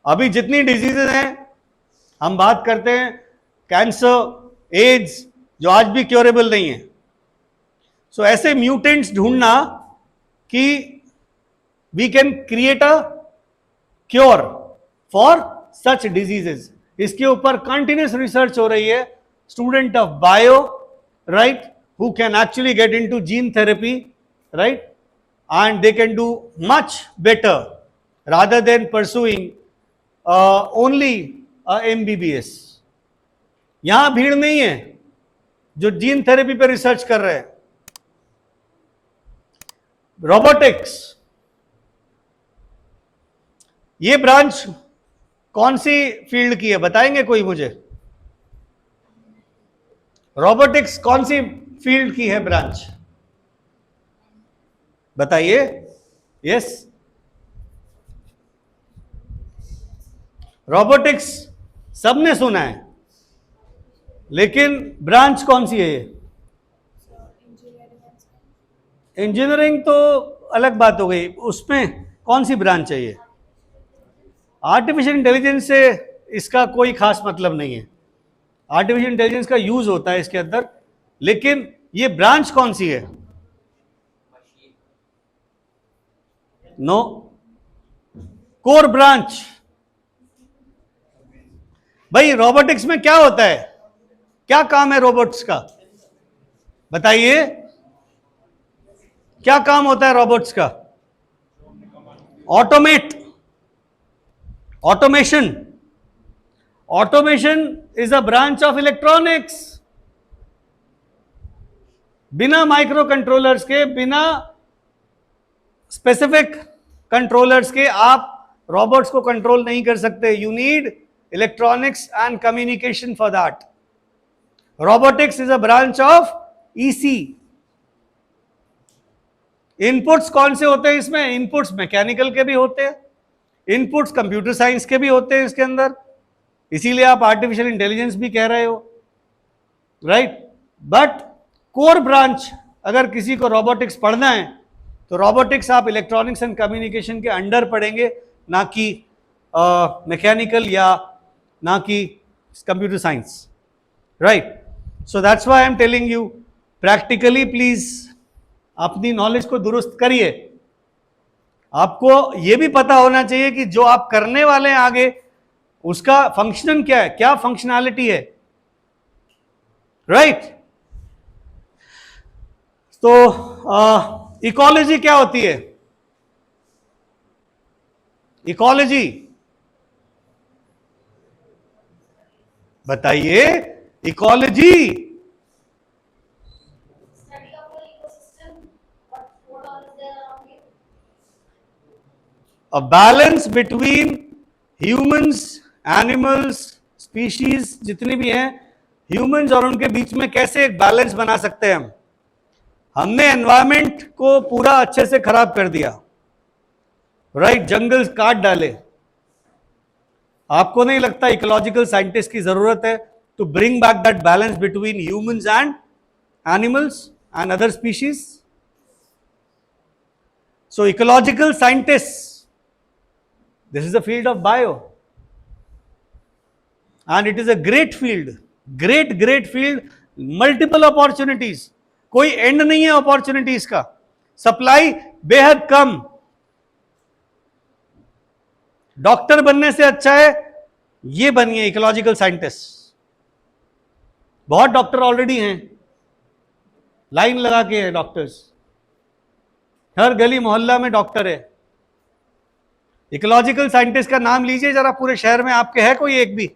अभी जितनी डिजीजेज हैं, हम बात करते हैं कैंसर, एड्स, जो आज भी क्योरेबल नहीं है। सो ऐसे म्यूटेंट्स ढूंढना कि we can create a cure for such diseases, इसके ऊपर कंटिन्यूस रिसर्च हो रही है. Student of bio, right, who can actually get into gene therapy, right, and they can do much better rather than pursuing only MBBS. यहां भीड़ नहीं है जो जीन थेरेपी पे रिसर्च कर रहे हैं. रोबोटिक्स, ये ब्रांच कौन सी फील्ड की है बताएंगे कोई मुझे? रोबोटिक्स कौन सी फील्ड की है ब्रांच, बताइए. यस, रोबोटिक्स सबने सुना है, लेकिन ब्रांच कौन सी है ये? इंजीनियरिंग तो अलग बात हो गई, उसमें कौन सी ब्रांच है ये? आर्टिफिशियल इंटेलिजेंस से इसका कोई खास मतलब नहीं है. आर्टिफिशियल इंटेलिजेंस का यूज होता है इसके अंदर, लेकिन ये ब्रांच कौन सी है? No, core branch. भाई रोबोटिक्स में क्या होता है, क्या काम है रोबोट्स का, बताइए. क्या काम होता है रोबोट्स का? Automate, automation. Automation is a branch of electronics. बिना माइक्रो कंट्रोलर्स के, बिना स्पेसिफिक कंट्रोलर्स के आप रोबोट्स को कंट्रोल नहीं कर सकते. You need electronics and communication for that. Robotics is a branch of EC. Inputs कौन से होते हैं इसमें? इनपुट्स मैकेनिकल के भी होते हैं, इनपुट्स कंप्यूटर साइंस के भी होते हैं इसके अंदर. इसीलिए आप आर्टिफिशियल इंटेलिजेंस भी कह रहे हो, राइट. बट कोर ब्रांच अगर किसी को रोबोटिक्स पढ़ना है तो रोबोटिक्स आप इलेक्ट्रॉनिक्स एंड कम्युनिकेशन के अंडर पढ़ेंगे, ना कि मैकेनिकल या ना कि computer science, right. So that's why I am telling you, practically please अपनी नॉलेज को दुरुस्त करिए. आपको यह भी पता होना चाहिए कि जो आप करने वाले हैं आगे, उसका फंक्शन क्या है, क्या फंक्शनैलिटी है, राइट. तो इकोलॉजी क्या होती है? इकोलॉजी बताइए. Ecology Study of the ecosystem. What all is there around it? a balance between humans, animals, species जितनी भी हैं, humans और उनके बीच में कैसे एक बैलेंस बना सकते हैं हम. हमने एनवायरमेंट को पूरा अच्छे से खराब कर दिया, राइट. जंगल काट डाले. आपको नहीं लगता इकोलॉजिकल साइंटिस्ट की जरूरत है to bring back that balance between humans and animals and other species? So ecological scientist, this is the field of bio, and it is a great field, great field, multiple opportunities. कोई and नहीं है opportunities का, supply बेहद कम. Doctor बनने से अच्छा है ये बनिए इकोलॉजिकल साइंटिस्ट. बहुत डॉक्टर ऑलरेडी हैं, लाइन लगा के हैं डॉक्टर्स, हर गली मोहल्ला में डॉक्टर है. इकोलॉजिकल साइंटिस्ट का नाम लीजिए जरा, पूरे शहर में आपके है कोई एक भी?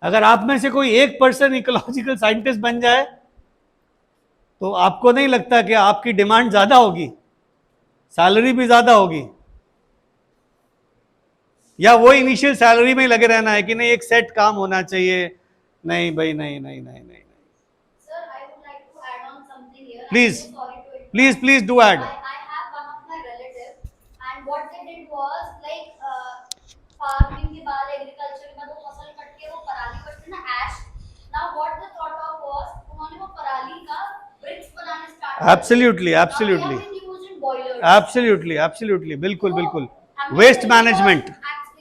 अगर आप में से कोई 1% इकोलॉजिकल साइंटिस्ट बन जाए तो आपको नहीं लगता कि आपकी डिमांड ज्यादा होगी, सैलरी भी ज्यादा होगी? या वो इनिशियल सैलरी में लगे रहना है कि नहीं एक सेट काम होना चाहिए? नहीं भाई, नहीं नहीं नहीं नहीं. Sir, I would like to add on something here. Please. I'm so sorry to interrupt. Please do add. I have one of my relatives, and what they did was farming के बाद, agriculture के बाद वो फसल cut के वो पराली कटते ना, ash. Now what they thought of was उन्होंने वो पराली का bricks बनाने start किया. Absolutely, Now absolutely. they have been used in boilers. Absolutely बिल्कुल So, बिल्कुल. and waste unnecessarily management.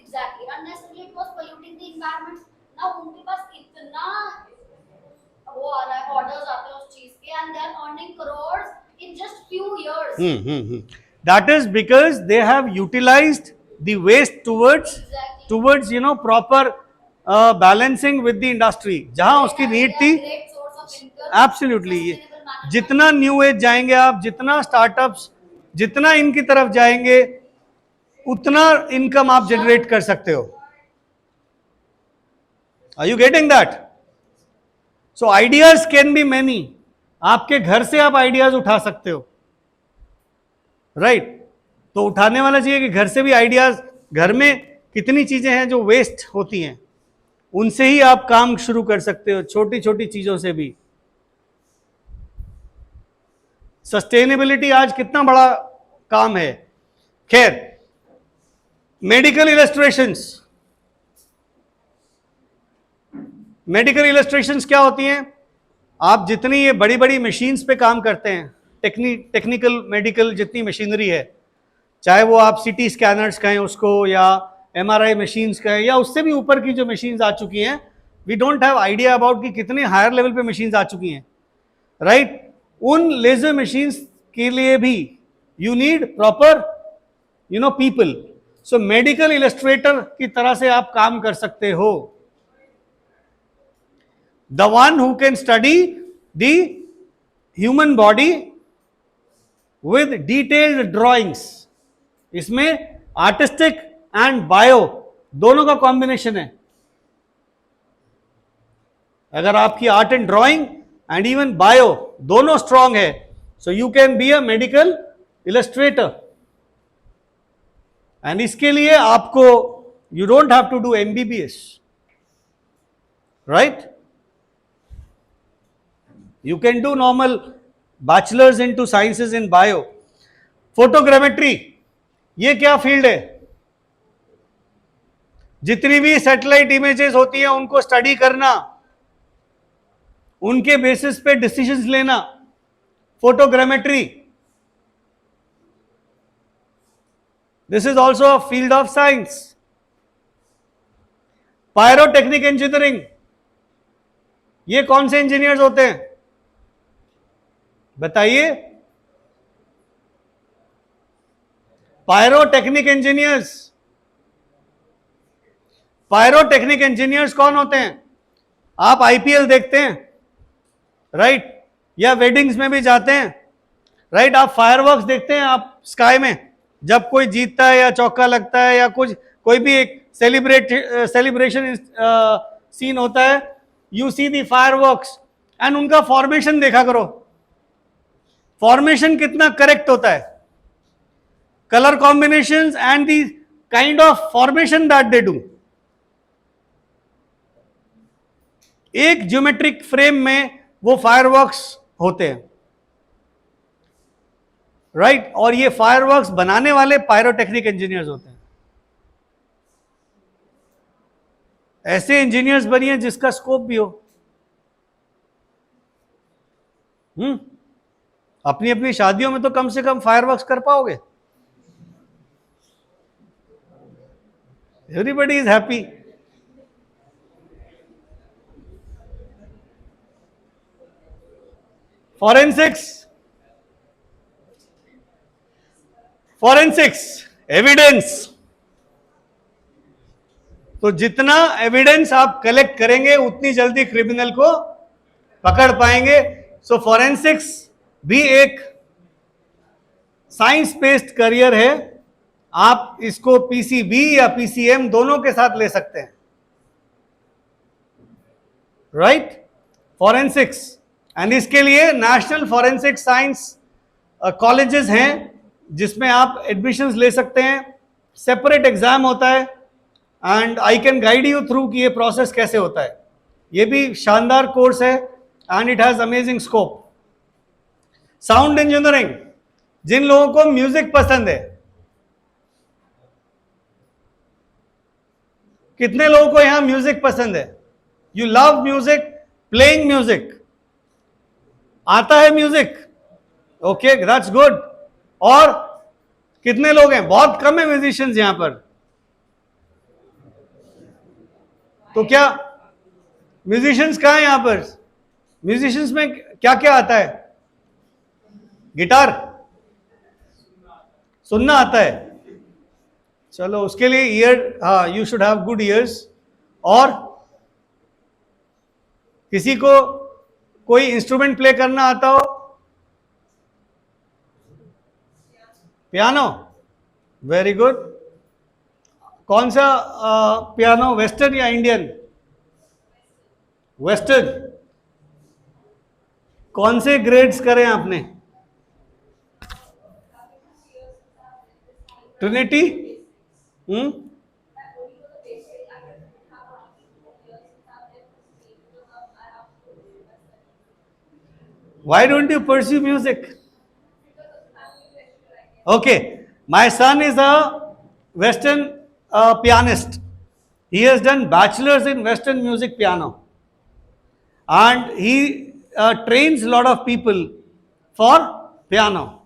Exactly. Unnecessarily it was polluting the environment. Now उनके पास इतना वो आ रहा है, order That is because they have utilized the waste towards Exactly. proper balancing with the industry. जहां उसकी need थी, Great source of income. Absolutely Sustainable manner. जितना new age जाएंगे आप, जितना स्टार्टअप्स, जितना इनकी तरफ जाएंगे, उतना इनकम आप जनरेट कर सकते हो. Are you getting that? So ideas can be many. आपके घर से आप आइडियाज उठा सकते हो, राइट? तो उठाने वाला चाहिए कि घर से भी आइडियाज, घर में कितनी चीजें हैं जो वेस्ट होती हैं, उनसे ही आप काम शुरू कर सकते हो, छोटी छोटी चीजों से भी. सस्टेनेबिलिटी आज कितना बड़ा काम है. खैर, मेडिकल इलस्ट्रेशंस. मेडिकल इलस्ट्रेशंस क्या होती हैं? आप जितनी ये बड़ी बड़ी मशीन्स पे काम करते हैं, टेक्निकल मेडिकल जितनी मशीनरी है, चाहे वो आप सीटी स्कैनर्स कहें उसको, या एमआरआई मशीन्स कहें, या उससे भी ऊपर की जो मशीन्स आ चुकी हैं, we don't have idea about कि कितने हायर लेवल पे मशीन्स आ चुकी हैं, राइट? उन लेजर मशीन्स के लिए भी you need proper people. So medical illustrator की तरह से आप काम कर सकते हो. The one who can study the human body with detailed drawings. इसमें आर्टिस्टिक एंड बायो दोनों का कॉम्बिनेशन है. अगर आपकी art and drawing and even bio दोनों स्ट्रांग है, so you can be a medical illustrator. And इसके लिए आपको you don't have to do MBBS, right? You can do normal bachelor's into sciences in bio. Photogrammetry, ये क्या field है? जितनी भी सैटेलाइट इमेजेस होती हैं उनको स्टडी करना, उनके बेसिस पे डिसीजंस लेना, photogrammetry. This is also a field of science. Pyrotechnic engineering, ये कौन से इंजीनियर्स होते हैं बताइए? Pyrotechnic engineers. पायरोटेक्निक इंजीनियर्स कौन होते हैं? आप आईपीएल देखते हैं, राइट? या वेडिंग्स में भी जाते हैं, राइट? आप फायरवर्क्स देखते हैं आप स्काई में, जब कोई जीतता है या चौका लगता है या कुछ कोई भी एक सेलिब्रेशन सीन होता है, you see the fireworks and उनका फॉर्मेशन देखा करो. फॉर्मेशन कितना करेक्ट होता है, colour combinations and the kind of formation that they do. एक ज्योमेट्रिक फ्रेम में वो फायरवर्क्स होते हैं, राइट? और ये फायरवर्क्स बनाने वाले पायरोटेक्निक इंजीनियर्स होते हैं. ऐसे इंजीनियर्स बनिए जिसका स्कोप भी हो. अपनी अपनी शादियों में तो कम से कम फायरवर्क्स कर पाओगे. Everybody is happy. Forensics, forensics evidence. तो जितना एविडेंस आप कलेक्ट करेंगे उतनी जल्दी क्रिमिनल को पकड़ पाएंगे. सो फॉरेंसिक्स भी एक साइंस बेस्ड करियर है. आप इसको पीसीबी या पीसीएम दोनों के साथ ले सकते हैं, राइट? फॉरेंसिक्स. एंड इसके लिए नेशनल फॉरेंसिक साइंस कॉलेजेस हैं जिसमें आप एडमिशंस ले सकते हैं. सेपरेट एग्जाम होता है and I can guide you through कि ये प्रोसेस कैसे होता है. ये भी शानदार कोर्स है and it has amazing scope. Sound engineering, जिन लोगों को म्यूजिक पसंद है, कितने लोगों को यहां म्यूजिक पसंद है? You love music, playing music, आता है म्यूजिक, ओके दैट्स गुड. और कितने लोग हैं? बहुत कम है म्यूजिशियंस यहां पर. तो क्या म्यूजिशियंस कहां हैं यहां पर? म्यूजिशियंस में क्या क्या आता है? गिटार, सुनना आता है? चलो उसके लिए ईयर, हाँ, you should have good years. और किसी को कोई इंस्ट्रूमेंट प्ले करना आता हो? Piano, very good. कौन सा पियानो, वेस्टर्न या इंडियन? वेस्टर्न. कौन से ग्रेड्स करें आपने? Trinity. Why don't you pursue music? Okay, my son is a Western pianist. He has done bachelor's in Western music piano, and he trains a lot of people for piano.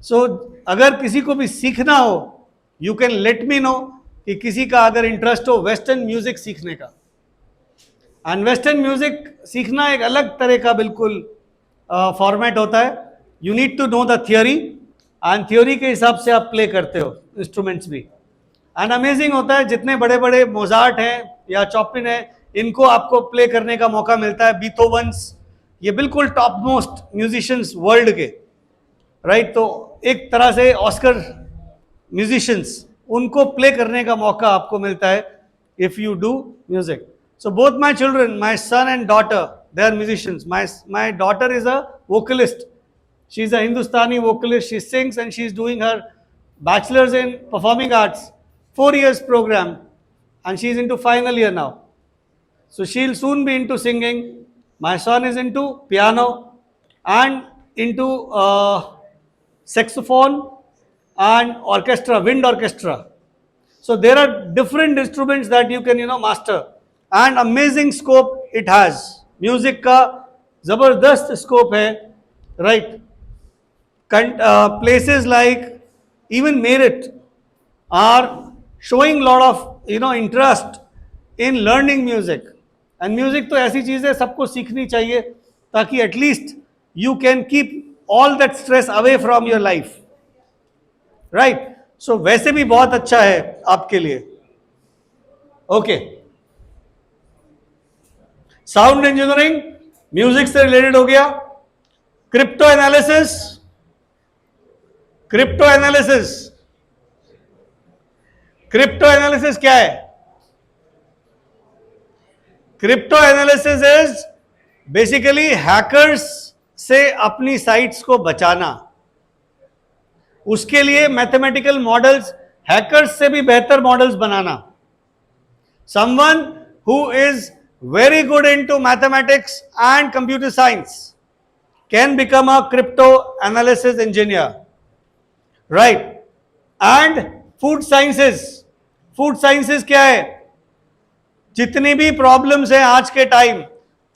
So अगर किसी को भी सीखना हो, you can let me know कि किसी का अगर इंटरेस्ट हो वेस्टर्न म्यूजिक सीखने का. एंड वेस्टर्न म्यूजिक सीखना एक अलग तरह का बिल्कुल फॉर्मेट होता है. You need to know the theory, and theory के हिसाब से आप प्ले करते हो इंस्ट्रूमेंट्स भी. एंड अमेजिंग होता है, जितने बड़े बड़े मोजार्ट हैं या चॉपिन है, इनको आपको प्ले करने का मौका मिलता है. बीथोवन्स, ये बिल्कुल टॉप मोस्ट म्यूजिशियंस वर्ल्ड के, राइट? तो एक तरह से ऑस्कर म्यूजिशियंस, उनको प्ले करने का मौका आपको मिलता है if you do music. So both my children, my son and daughter, they are musicians. My daughter is a vocalist. She is a Hindustani vocalist. She sings and she is doing her bachelor's in performing arts, 4 years program, and she is into final year now. So she'll soon be into singing. My son is into piano and into saxophone and orchestra, wind orchestra. So there are different instruments that you can master. And amazing scope it has. Music का जबरदस्त scope है, right? Places like even merit are showing lot of interest in learning music. And music तो ऐसी चीज है, सबको सीखनी चाहिए, ताकि at least you can keep all that stress away from your life, right? So वैसे भी बहुत अच्छा है आपके लिए. ओके, साउंड इंजीनियरिंग म्यूजिक से रिलेटेड हो गया. Crypto analysis, crypto analysis, crypto analysis क्या है? Crypto analysis is basically hackers से अपनी साइट्स को बचाना. उसके लिए मैथमेटिकल मॉडल्स, हैकर्स से भी बेहतर models banana. Someone who is very good into mathematics and computer science can become a crypto analysis engineer, right? And food sciences क्या है? जितनी भी प्रॉब्लम्स हैं आज के टाइम,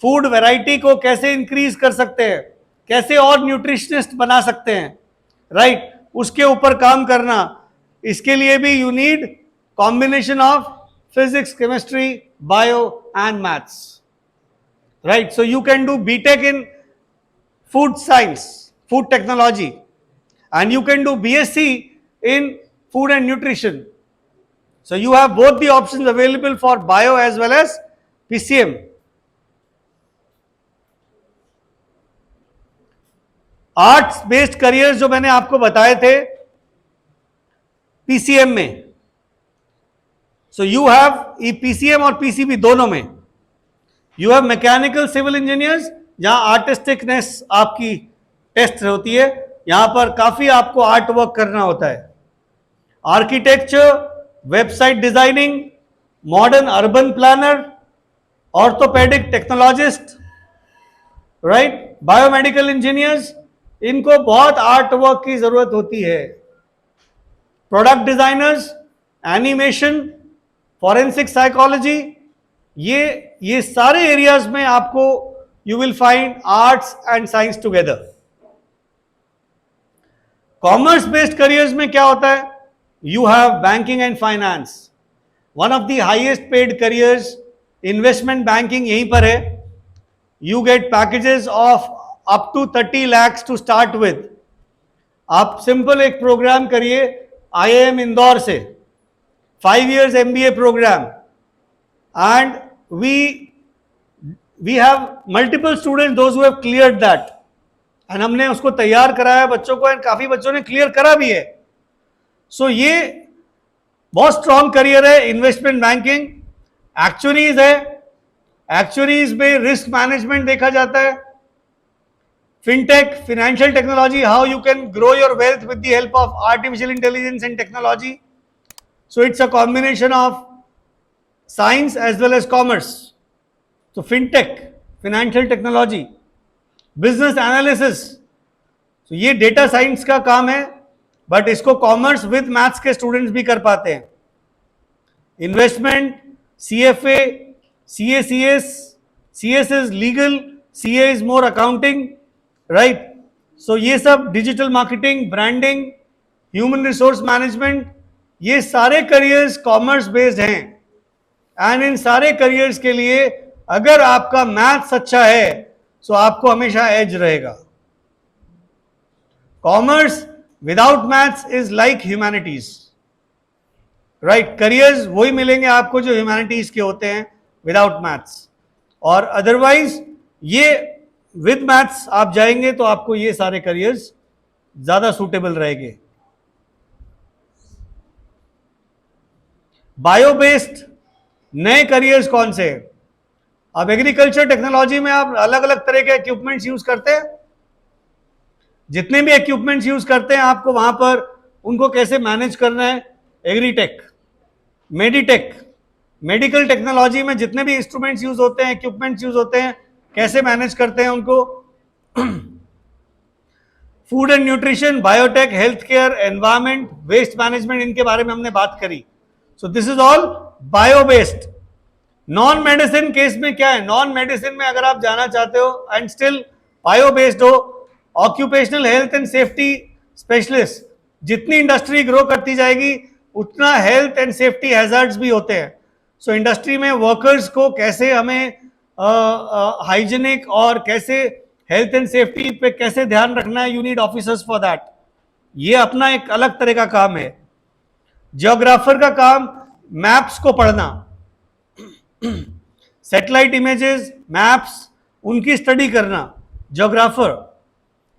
फूड वैरायटी को कैसे इंक्रीज कर सकते हैं, कैसे और न्यूट्रिशनिस्ट बना सकते हैं, राइट? उसके ऊपर काम करना. इसके लिए भी you need combination of physics, chemistry, bio and maths, right? So you can do BTech in food science, food technology, and you can do BSc in food and nutrition. So you have both the options available for bio as well as PCM. Arts based careers जो मैंने आपको बताए थे PCM में, so you have PCM और PCB दोनों में. You have mechanical civil engineers, जहां आर्टिस्टिकनेस आपकी टेस्ट होती है, यहां पर काफी आपको आर्ट वर्क करना होता है. Architecture, website designing, modern urban planner, orthopaedic technologist, right? Biomedical engineers, इनको बहुत आर्ट वर्क की जरूरत होती है. Product designers, animation, forensic psychology, ये सारे एरियाज में आपको you will find arts and science together. Commerce based careers में क्या होता है? You have banking and finance, one of the highest paid careers. Investment banking यहीं पर है. You get packages of up to 30 lakhs to start with, आप simple एक programme करिए IIM इंदौर से, 5 years MBA programme, and we have multiple students those who have cleared that, एंड हमने उसको तैयार कराया बच्चों को, एंड काफी बच्चों ने क्लियर करा भी है. सो ये बहुत स्ट्रॉन्ग करियर है. इन्वेस्टमेंट बैंकिंग, एक्चुअरीज है, एक्चुअरीज में रिस्क मैनेजमेंट देखा जाता है, fintech, financial technology, how you can grow your wealth with the help of artificial intelligence and technology. So it's a combination of science as well as commerce. So fintech, financial technology, business analysis, so ये data science का काम है, but इसको commerce with maths के students भी कर पाते हैं. Investment, CFA, CACS, CS is legal, CA is more accounting, right. So ये सब digital marketing, branding, human resource management, ये सारे करियर्स कॉमर्स बेस्ड हैं. एंड इन सारे करियर्स के लिए अगर आपका मैथ्स अच्छा है तो आपको हमेशा एज रहेगा. Commerce without maths is like humanities, right. Careers वही मिलेंगे आपको जो ह्यूमैनिटीज के होते हैं विदाउट मैथ्स, और अदरवाइज ये विद मैथ्स आप जाएंगे तो आपको ये सारे करियर्स ज्यादा सूटेबल रहेंगे. बायो बेस्ड नए करियर्स कौन से हैं? अब एग्रीकल्चर टेक्नोलॉजी में आप अलग अलग तरह के इक्विपमेंट्स यूज करते हैं. जितने भी इक्विपमेंट्स यूज करते हैं आपको वहां पर उनको कैसे मैनेज करना है. एग्रीटेक, मेडिटेक, मेडिकल टेक्नोलॉजी में जितने भी इंस्ट्रूमेंट्स यूज होते हैं, इक्विपमेंट्स यूज होते हैं, कैसे मैनेज करते हैं उनको. Food and nutrition, biotech, health care, environment, waste management, इनके बारे में हमने बात करी. So this is all bio based. Non medicine case में क्या है? नॉन मेडिसिन में अगर आप जाना चाहते हो एंड स्टिल बायो बेस्ड हो, occupational health and safety specialist. जितनी इंडस्ट्री ग्रो करती जाएगी उतना हेल्थ एंड सेफ्टी हैजर्ड्स भी होते हैं. सो इंडस्ट्री में वर्कर्स को कैसे हमें हाइजीनिक और कैसे हेल्थ एंड सेफ्टी पे कैसे ध्यान रखना है, you need officers for that. ये अपना एक अलग तरह का काम है. जियोग्राफर का काम मैप्स को पढ़ना, सैटेलाइट इमेजेस, मैप्स, उनकी स्टडी करना, जियोग्राफर.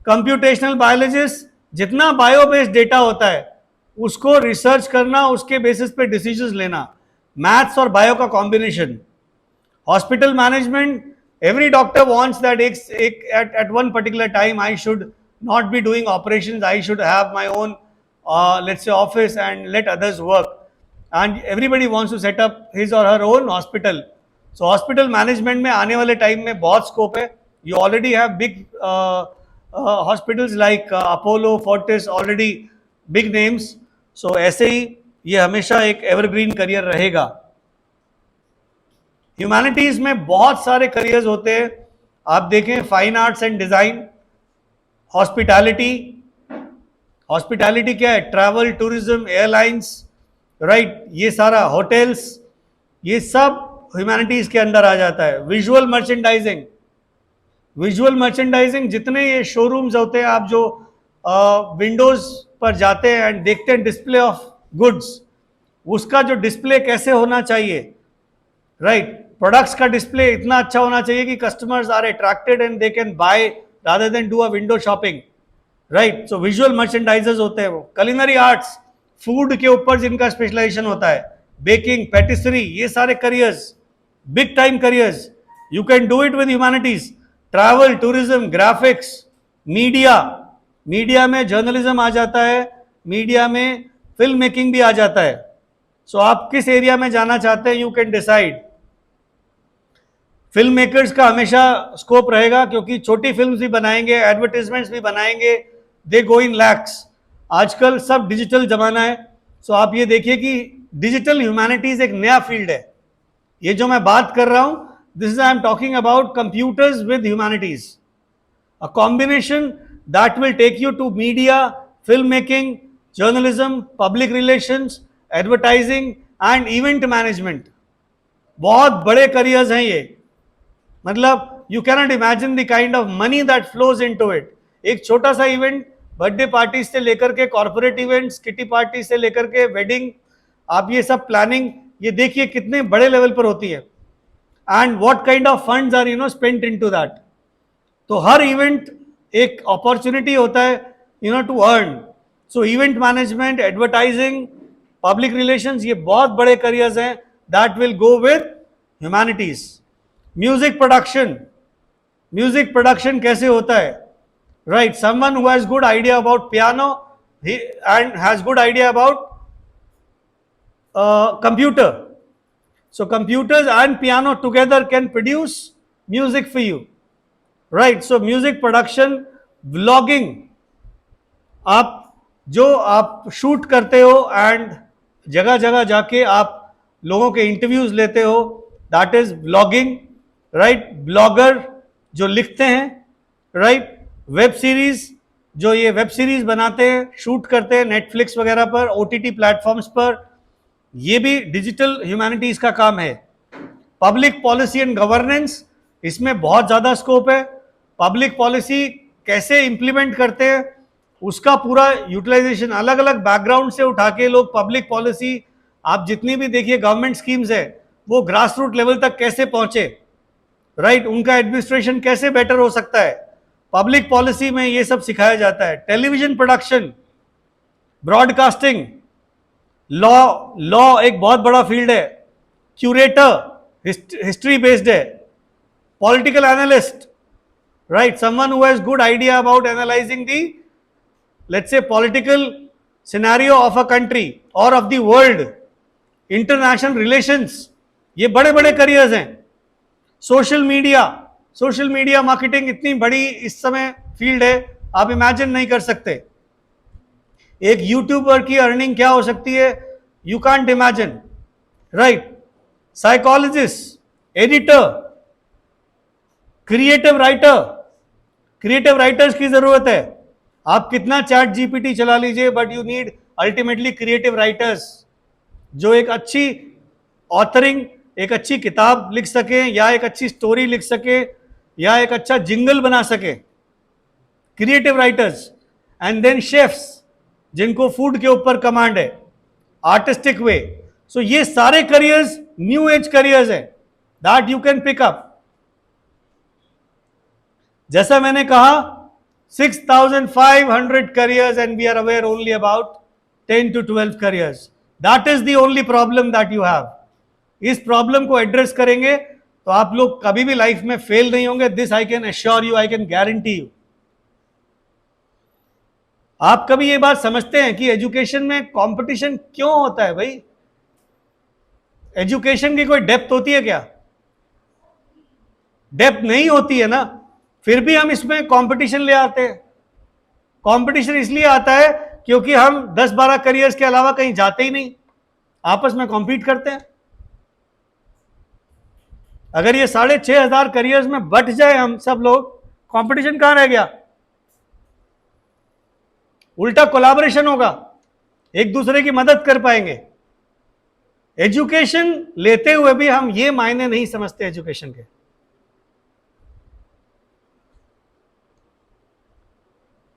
कंप्यूटेशनल बायोलॉजिस्ट, जितना बायो बेस्ड डेटा होता है उसको रिसर्च करना, उसके बेसिस पे डिसीजंस लेना. मैथ्स और बायो का combination. Hospital management, every doctor wants that at one particular time I should not be doing operations, I should have my own let's say office and let others work, and everybody wants to set up his or her own hospital. So hospital management में आने वाले time में बहुत scope है. You already have big hospitals like Apollo, Fortis, already big names. So ऐसे ही ये हमेशा एक एवरग्रीन करियर रहेगा. ह्यूमैनिटीज में बहुत सारे करियर्स होते हैं. आप देखें fine arts and design, hospitality. Hospitality क्या है? Travel, tourism, airlines, right. ये सारा होटल्स, ये सब ह्यूमैनिटीज के अंदर आ जाता है. विजुअल मर्चेंडाइजिंग, विजुअल मर्चेंडाइजिंग, जितने ये शोरूम्स होते हैं, आप जो विंडोज पर जाते हैं एंड देखते हैं डिस्प्ले ऑफ गुड्स, उसका जो डिस्प्ले कैसे होना चाहिए, राइट. प्रोडक्ट्स का डिस्प्ले इतना अच्छा होना चाहिए कि customers are attracted and they can buy rather than do a window shopping, right. So visual merchandisers होते हैं वो. कलिनरी आर्ट्स, फूड के ऊपर जिनका स्पेशलाइजेशन होता है, बेकिंग, पेटिसरी, ये सारे careers big time careers. You can do it with humanities. Travel, tourism, graphics, media, media में जर्नलिज्म आ जाता है, मीडिया में फिल्म मेकिंग भी आ जाता है. सो आप किस एरिया में जाना चाहते हैं, you can decide. Film makers का हमेशा स्कोप रहेगा क्योंकि छोटी फिल्म्स भी बनाएंगे, एडवर्टाइजमेंट्स भी बनाएंगे, दे गो इन लैक्स. आजकल सब डिजिटल जमाना है. सो आप ये देखिए कि डिजिटल ह्यूमैनिटीज एक नया फील्ड है. ये जो मैं बात कर रहा हूं, this is I am talking about computers with humanities, a combination that will take you to media, film making, journalism, public relations, advertising and event management. बहुत बड़े करियर्स हैं ये. मतलब you cannot imagine the kind of money that flows into it. एक छोटा सा event birthday party से लेकर के कॉर्पोरेट इवेंट्स, किटी पार्टी से लेकर के वेडिंग, आप ये सब प्लानिंग, ये देखिए कितने बड़े लेवल पर होती है, and what kind of funds are spent into that. तो हर इवेंट एक अपॉर्चुनिटी होता है to earn. So event management, advertising, public relations, ये बहुत बड़े करियर्स हैं that will go with humanities. Music production, music production कैसे होता है, right? Someone who has good idea about piano and has good idea about computer. So computers and piano together can produce music for you, right? So music production, vlogging, आप shoot करते हो and जगह जगह जाके आप लोगों के interviews लेते हो, that is vlogging, right? Blogger जो लिखते हैं, राइट? वेब सीरीज, जो ये वेब सीरीज बनाते हैं, शूट करते हैं नेटफ्लिक्स वगैरह पर, ओटीटी प्लेटफॉर्म्स पर, ये भी डिजिटल ह्यूमैनिटीज का काम है। पब्लिक पॉलिसी एंड गवर्नेंस, इसमें बहुत ज़्यादा स्कोप है। पब्लिक पॉलिसी कैसे इंप्लीमेंट करते हैं, उसका पूरा यूटिलाइजेशन, अलग अलग बैकग्राउंड से उठा के लोग पब्लिक पॉलिसी, आप जितनी भी देखिए गवर्नमेंट स्कीम्स है, वो ग्रास रूट लेवल तक कैसे पहुंचे, राइट? उनका एडमिनिस्ट्रेशन कैसे बेटर हो सकता है, पब्लिक पॉलिसी में ये सब सिखाया जाता है। टेलीविजन प्रोडक्शन, ब्रॉडकास्टिंग, लॉ एक बहुत बड़ा फील्ड है। क्यूरेटर, हिस्ट्री बेस्ड है। Political analyst, right? Someone who has good idea about analysing the, let's say, political scenario of a country और of the world. International relations, ये बड़े बड़े careers हैं। सोशल मीडिया मार्केटिंग इतनी बड़ी इस समय फील्ड है, आप इमेजिन नहीं कर सकते। एक यूट्यूबर की अर्निंग क्या हो सकती है, you can't imagine, right? Psychologist, editor, creative writers की जरूरत है। आप कितना चैट जीपीटी चला लीजिए, but you need ultimately creative writers, जो एक अच्छी ऑथरिंग, एक अच्छी किताब लिख सके, या एक अच्छी स्टोरी लिख सके, या एक अच्छा जिंगल बना सके। Creative writers. And then chefs, जिनको फूड के ऊपर कमांड है, आर्टिस्टिक वे। सो ये सारे करियर्स न्यू एज करियर्स हैं that you can pick up. जैसा मैंने कहा, 6,500 careers and we are aware only about 10 to 12 careers. That is the only problem that you have. इस प्रॉब्लम को address करेंगे तो आप लोग कभी भी लाइफ में फेल नहीं होंगे। This I can assure you, I can guarantee you. आप कभी ये बात समझते हैं कि एजुकेशन में कंपटीशन क्यों होता है? भाई, एजुकेशन की कोई डेप्थ होती है क्या? डेप्थ नहीं होती है ना, फिर भी हम इसमें कंपटीशन ले आते हैं। कंपटीशन इसलिए आता है क्योंकि हम 10-12 करियर्स के अलावा कहीं जाते ही नहीं, आपस में कॉम्पीट करते हैं। अगर ये 6,500 करियर्स में बट जाए हम सब लोग, कंपटीशन कहां रह गया? उल्टा कोलैबोरेशन होगा, एक दूसरे की मदद कर पाएंगे। एजुकेशन लेते हुए भी हम ये मायने नहीं समझते एजुकेशन के।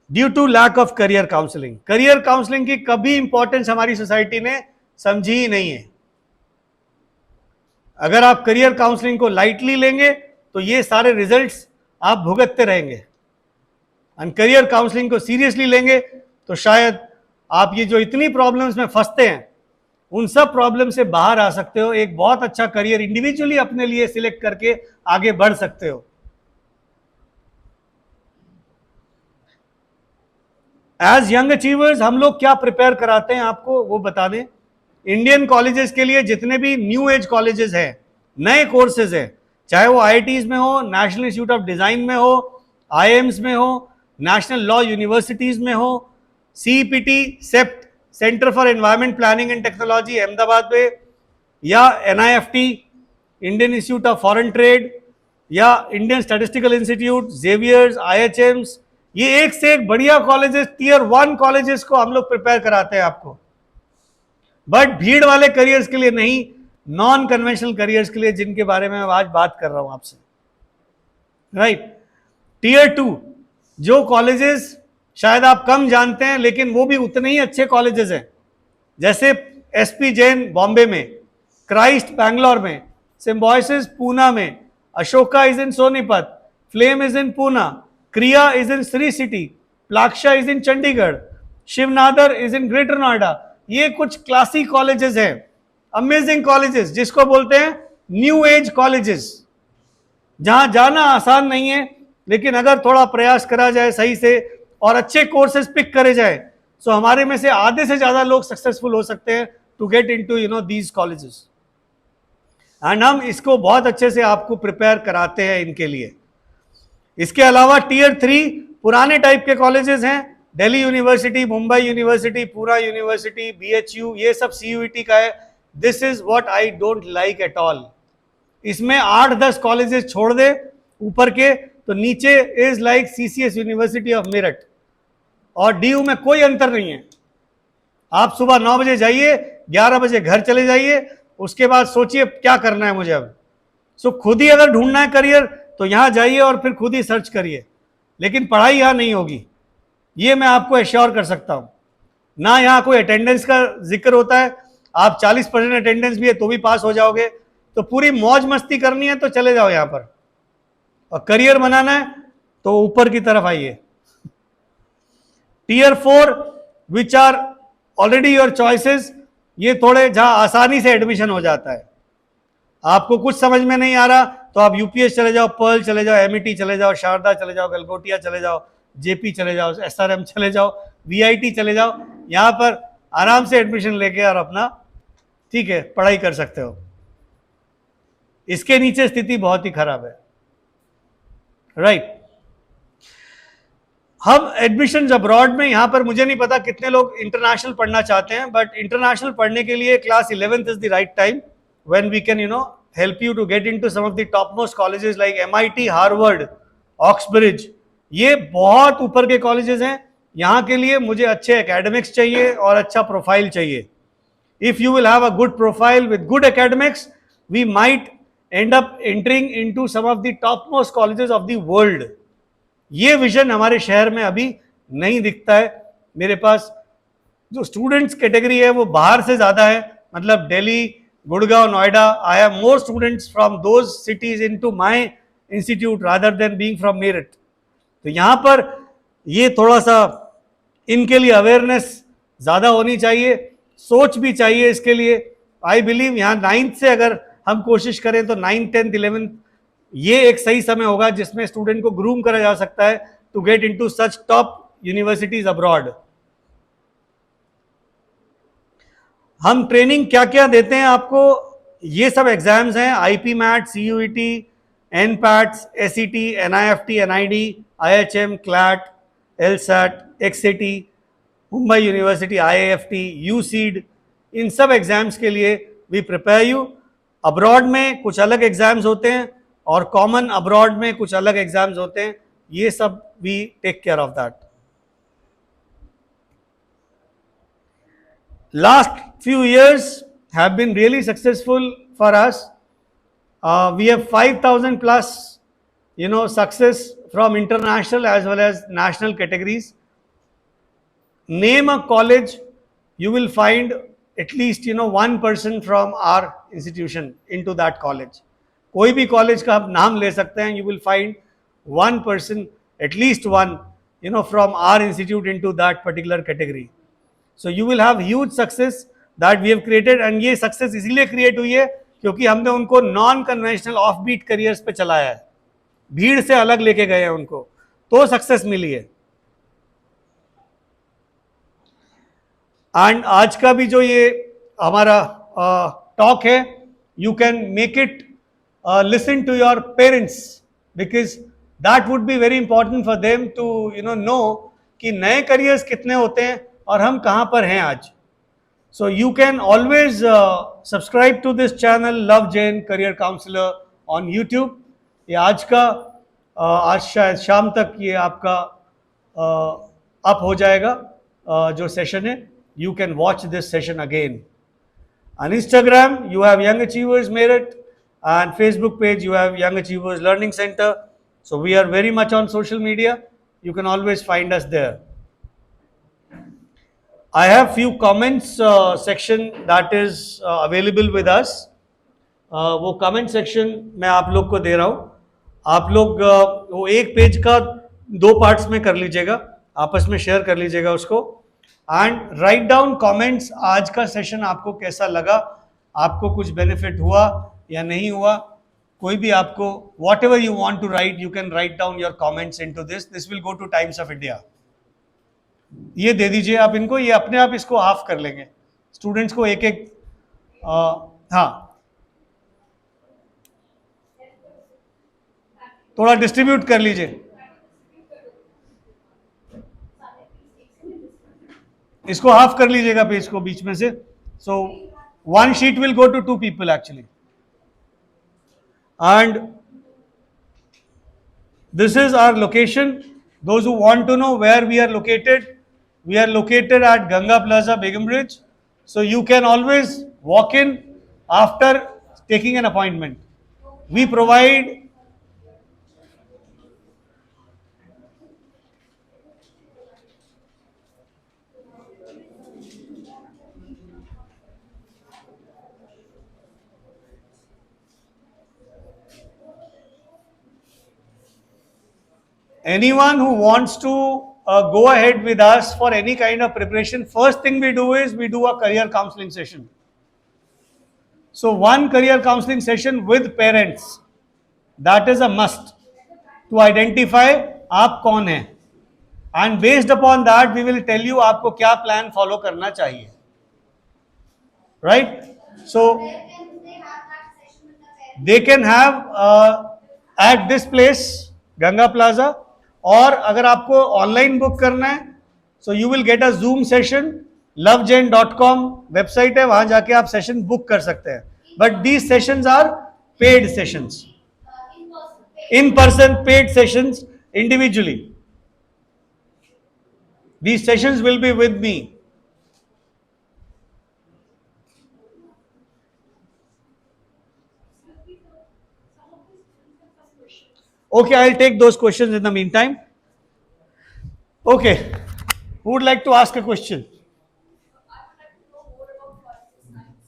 Due to lack of career counselling, career counselling की कभी इंपॉर्टेंस हमारी सोसाइटी ने समझी ही नहीं है। अगर आप करियर काउंसलिंग को लाइटली लेंगे तो ये सारे रिजल्ट्स आप भुगतते रहेंगे, और करियर काउंसलिंग को सीरियसली लेंगे तो शायद आप ये जो इतनी प्रॉब्लम्स में फंसते हैं, उन सब प्रॉब्लम से बाहर आ सकते हो। एक बहुत अच्छा करियर इंडिविजुअली अपने लिए सिलेक्ट करके आगे बढ़ सकते हो। एज यंग अचीवर्स हम लोग क्या प्रिपेयर कराते हैं आपको, वो बता दें। इंडियन कॉलेजेस के लिए जितने भी न्यू एज कॉलेजेस हैं, नए कोर्सेज हैं, चाहे वो आईआईटीज में हो, नेशनल इंस्टीट्यूट ऑफ डिजाइन में हो, आईएम्स में हो, नेशनल लॉ यूनिवर्सिटीज में हो, CEPT, CEPT, centre for environment planning and technology Ahmedabad में, या NIFT, Indian Institute of Foreign Trade, या Indian Statistical Institute, Xavier's, IHMs, ये एक से एक बढ़िया कॉलेजेस, टियर 1 कॉलेजेस को हम लोग प्रिपेयर कराते हैं आपको। बट भीड़ वाले करियर्स के लिए नहीं, नॉन कन्वेंशनल करियर्स के लिए, जिनके बारे में मैं आज बात कर रहा हूं आपसे, राइट? टियर 2 जो कॉलेजेस शायद आप कम जानते हैं, लेकिन वो भी उतने ही अच्छे कॉलेजेस हैं, जैसे एसपी जैन बॉम्बे में, क्राइस्ट बैंगलोर में, सिम्बॉयसिस पूना में, Ashoka is in Sonipat, Flame is in Poona, Krea is in Sri city, Plaksha is in Chandigarh, Shiv Nadar is in greater Noida. ये कुछ क्लासिक कॉलेजेस हैं, अमेजिंग कॉलेजेस, जिसको बोलते हैं न्यू एज कॉलेजेस, जहां जाना आसान नहीं है, लेकिन अगर थोड़ा प्रयास करा जाए सही से और अच्छे कोर्सेज पिक करे जाए, तो हमारे में से आधे से ज्यादा लोग सक्सेसफुल हो सकते हैं to get into these colleges. And हम इसको बहुत अच्छे से आपको प्रिपेयर कराते हैं इनके लिए। इसके अलावा टीयर 3 पुराने टाइप के कॉलेजेस हैं, Delhi university, Mumbai university, Poona university, BHU, ये सब सीयूईटी का है। This is what I don't like at all. इसमें 8-10 कॉलेजेस छोड़ दे ऊपर के, तो नीचे is like CCS university of Meerut, और डीयू में कोई अंतर नहीं है। आप सुबह 9 बजे जाइए, 11 बजे घर चले जाइए, उसके बाद सोचिए क्या करना है मुझे अब। सो खुद ही अगर ढूंढना है करियर तो यहां जाइए और फिर खुद ही सर्च करिए, लेकिन पढ़ाई यहां नहीं होगी, ये मैं आपको एश्योर कर सकता हूं। ना यहां कोई अटेंडेंस का जिक्र होता है, आप 40% अटेंडेंस भी है तो भी पास हो जाओगे। तो पूरी मौज मस्ती करनी है तो चले जाओ यहां पर, और करियर बनाना है तो ऊपर की तरफ आइए। Tier 4 which are already your choices, ये थोड़े जहां आसानी से एडमिशन हो जाता है। आपको कुछ समझ में नहीं आ रहा तो आप यूपीएस चले जाओ, पर्ल चले जाओ, एमईटी चले जाओ, शारदा चले जाओ, गलगोटिया चले जाओ, जेपी चले जाओ, एसआरएम चले जाओ, वीआईटी चले जाओ। यहां पर आराम से एडमिशन लेके और अपना ठीक है पढ़ाई कर सकते हो। इसके नीचे स्थिति बहुत ही खराब है, राइट। हम एडमिशन अब्रॉड में, यहां पर मुझे नहीं पता कितने लोग इंटरनेशनल पढ़ना चाहते हैं, बट इंटरनेशनल पढ़ने के लिए class 11th is the right time when we can help you to get into some of the topmost colleges like MIT, Harvard, Oxbridge. ये बहुत ऊपर के कॉलेजेस हैं। यहां के लिए मुझे अच्छे एकेडमिक्स चाहिए और अच्छा प्रोफाइल चाहिए। If you will have a good profile with good academics, we might end up entering into some of the topmost colleges of the world. ये विजन हमारे शहर में अभी नहीं दिखता है। मेरे पास जो स्टूडेंट्स कैटेगरी है वो बाहर से ज्यादा है, मतलब Delhi, Gurgaon, Noida. I have more students from those cities into my institute rather than being from Meerut. तो यहाँ पर ये थोड़ा सा इनके लिए अवेयरनेस ज्यादा होनी चाहिए, सोच भी चाहिए इसके लिए। आई बिलीव यहाँ 9th से अगर हम कोशिश करें तो 9th, 10th, 11th ये एक सही समय होगा जिसमें स्टूडेंट को ग्रूम करा जा सकता है to get into such top universities abroad. हम ट्रेनिंग क्या क्या देते हैं आपको, ये सब एग्जाम्स हैं, IPMAT, CUET, NPATs, SET, NIFT, NID, IHM, CLAT, LSAT, XAT, Mumbai university, IAFT, UCEED. इन सब एग्जाम्स के लिए वी प्रिपेयर यू। अब्रॉड में कुछ अलग एग्जाम्स होते हैं और कॉमन अब्रॉड में कुछ अलग एग्जाम्स होते हैं, ये सब we take care of that. Last few years have been really successful for us. We have 5,000 plus, success from international as well as national categories. Name a college, you will find at least, one person from our institution into that college. कोई भी college का आप नाम ले सकते हैं, you will find one person, at least one, from our institute into that particular category. So you will have huge success that we have created, and ये success इसीलिए क्रिएट हुई है क्योंकि हमने उनको non conventional offbeat careers पे चलाया है, भीड़ से अलग लेके गए हैं उनको, तो सक्सेस मिली है। एंड आज का भी जो ये हमारा टॉक है, you can make it listen to your parents, because that would be very important for them to know कि नए करियर्स कितने होते हैं और हम कहां पर हैं आज। So you can always subscribe to this channel Love Jain career counsellor on YouTube. ये आज का आज शायद शाम तक ये आपका अप हो जाएगा जो सेशन है। You can watch this session again on Instagram. You have Young Achievers Merit, and Facebook page you have Young Achievers Learning Center. So we are very much on social media. You can always find us there. I have few comments section that is available with us. वो comment section मैं आप लोग को दे रहा हूँ. आप लोग वो एक पेज का दो पार्ट्स में कर लीजिएगा, आपस में शेयर कर लीजिएगा उसको, एंड राइट डाउन कमेंट्स. आज का सेशन आपको कैसा लगा, आपको कुछ बेनिफिट हुआ या नहीं हुआ, कोई भी आपको whatever you want to write, you can write down your comments into this will go to Times of India. ये दे दीजिए आप इनको, ये अपने आप इसको हाफ कर लेंगे. स्टूडेंट्स को एक एक हाँ थोड़ा डिस्ट्रीब्यूट कर लीजिए. इसको हाफ कर लीजिएगा पेज को बीच में से. So one sheet will go to 2 people actually. And this is our location. Those who want to know where we are located at Ganga Plaza, Begum Bridge. So you can always walk in after taking an appointment. We provide anyone who wants to go ahead with us for any kind of preparation. First thing we do is we do a career counseling session. So one career counseling session with parents, that is a must to identify आप कौन है, and based upon that we will tell you आपको क्या plan follow करना चाहिए, right? So they can have at this place Ganga Plaza. और अगर आपको ऑनलाइन बुक करना है, so you will get a Zoom session. lovejain.com website है, वहां जाके आप सेशन बुक कर सकते हैं. But these sessions are paid sessions, in person paid sessions individually. These sessions will be with me. Okay, I'll take those questions in the meantime. Okay, who would like to ask a question? I would like to know more about forensic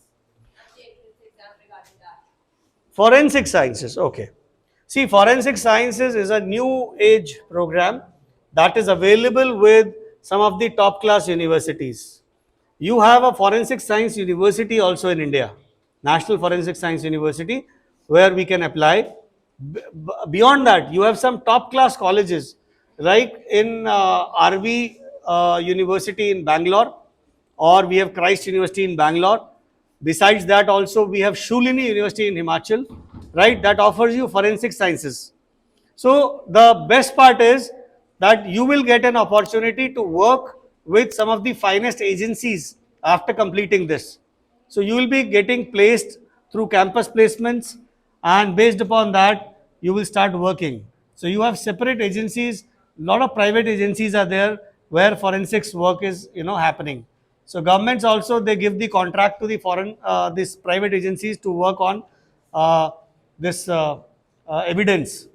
science. Exam regarding that. Forensic sciences, okay. See, forensic sciences is a new age program that is available with some of the top class universities. You have a forensic science university also in India, National Forensic Science University, where we can apply. Beyond that, you have some top class colleges, like in RV University in Bangalore, or we have Christ University in Bangalore. Besides that, also we have Shulini University in Himachal, right, that offers you forensic sciences. So the best part is that you will get an opportunity to work with some of the finest agencies after completing this. So you will be getting placed through campus placements, and based upon that you will start working. So you have separate agencies, lot of private agencies are there where forensics work is happening. So governments also, they give the contract to the foreign these private agencies to work on this evidence.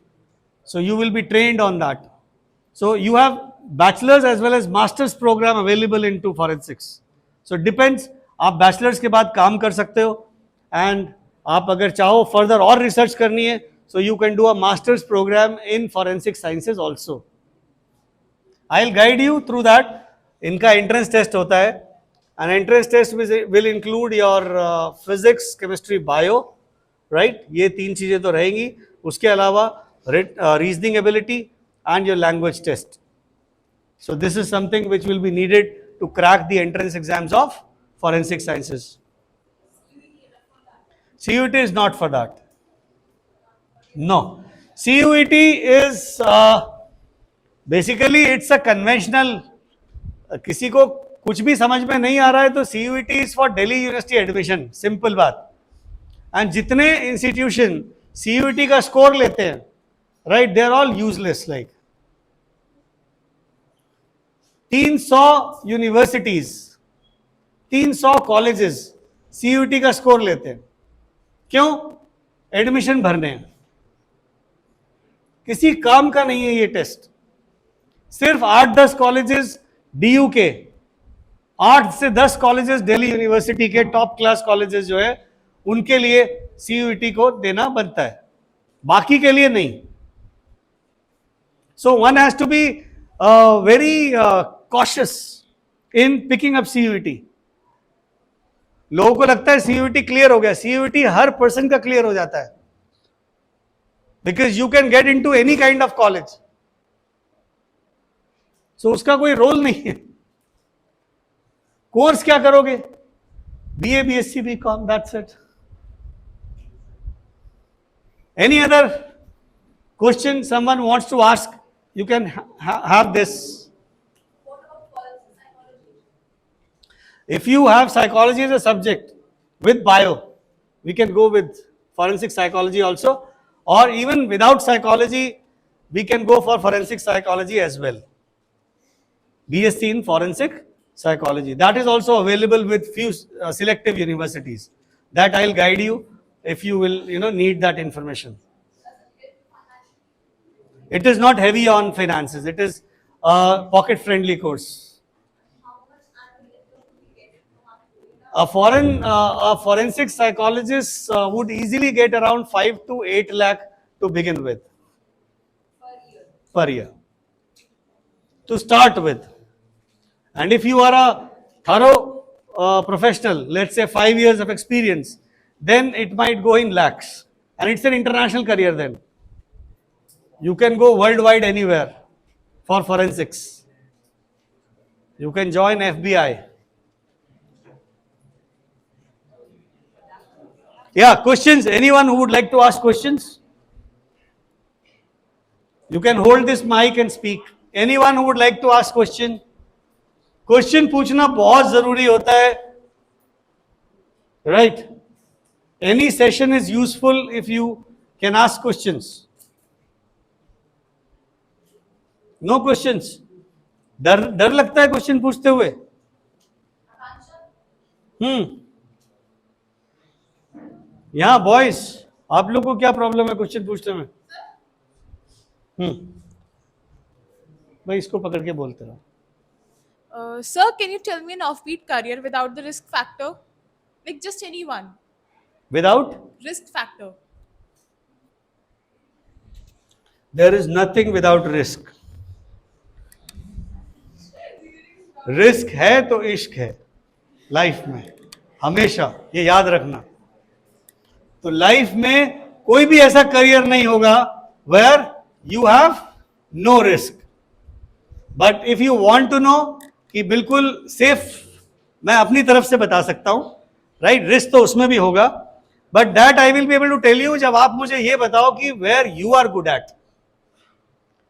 So you will be trained on that. So you have bachelor's as well as master's program available into forensics. So it depends, आप bachelor's के बाद काम कर सकते हो, and आप अगर चाहो further और research करनी है, so you can do a master's program in forensic sciences also. I'll guide you through that. इनका entrance test होता है. An entrance test will include your physics, chemistry, bio, right? ये तीन चीजें तो रहेंगी. उसके अलावा reasoning ability and your language test. So this is something which will be needed to crack the entrance exams of forensic sciences. CUET is not for that. No. CUET is basically it's a conventional. किसी को कुछ भी समझ में नहीं आ रहा है तो CUET is for Delhi University admission. Simple बात. And जितने institution CUET का score लेते हैं, right, they are all useless. Like 300 universities, 300 colleges CUET का स्कोर लेते हैं. क्यों? एडमिशन भरने हैं. किसी काम का नहीं है ये टेस्ट. सिर्फ 8-10 कॉलेजेस DU के 8 से 10 कॉलेजेस दिल्ली यूनिवर्सिटी के टॉप क्लास कॉलेजेस जो है उनके लिए सीयूईटी को देना बनता है, बाकी के लिए नहीं. So one has to be very cautious in picking up CUET. लोगों को लगता है CUET क्लियर हो गया. CUET हर पर्सन का क्लियर हो जाता है, because you can get into any kind of college. So उसका कोई रोल नहीं है. कोर्स क्या करोगे? BA, BSc, BCom, that's it. Any other question someone wants to ask? You can have this. What about forensic psychology? If you have psychology as a subject with bio, we can go with forensic psychology also, or even without psychology, we can go for forensic psychology as well. BSc in forensic psychology. That is also available with few selective universities. That I'll guide you if you will, need that information. It is not heavy on finances. It is a pocket-friendly course. How much annually do we get from A forensic psychologist would easily get around 5 to 8 lakh to begin with per year? per year to start with. And if you are a thorough professional, let's say 5 years of experience, then it might go in lakhs, and it's an international career then. You can go worldwide anywhere for forensics. You can join FBI. Yeah, questions? Anyone who would like to ask questions? You can hold this mic and speak. Anyone who would like to ask question? Question पूछना बहुत जरूरी होता है, right? Any session is useful if you can ask questions. No questions? डर लगता है question पूछते हुए? यहाँ बॉयज, आप लोग को क्या प्रॉब्लम है क्वेश्चन पूछने में? भाई इसको पकड़ के बोलते रहो. Sir, can you tell me an offbeat career without the risk factor? Like just anyone. Without? Risk factor. There is nothing without risk. Risk है तो इश्क है लाइफ में, हमेशा ये याद रखना. तो लाइफ में कोई भी ऐसा करियर नहीं होगा where you have no risk. But if you want to know कि बिल्कुल सेफ, मैं अपनी तरफ से बता सकता हूं, राइट? रिस्क तो उसमें भी होगा, but that I will be able to tell you जब आप मुझे ये बताओ कि where you are good at.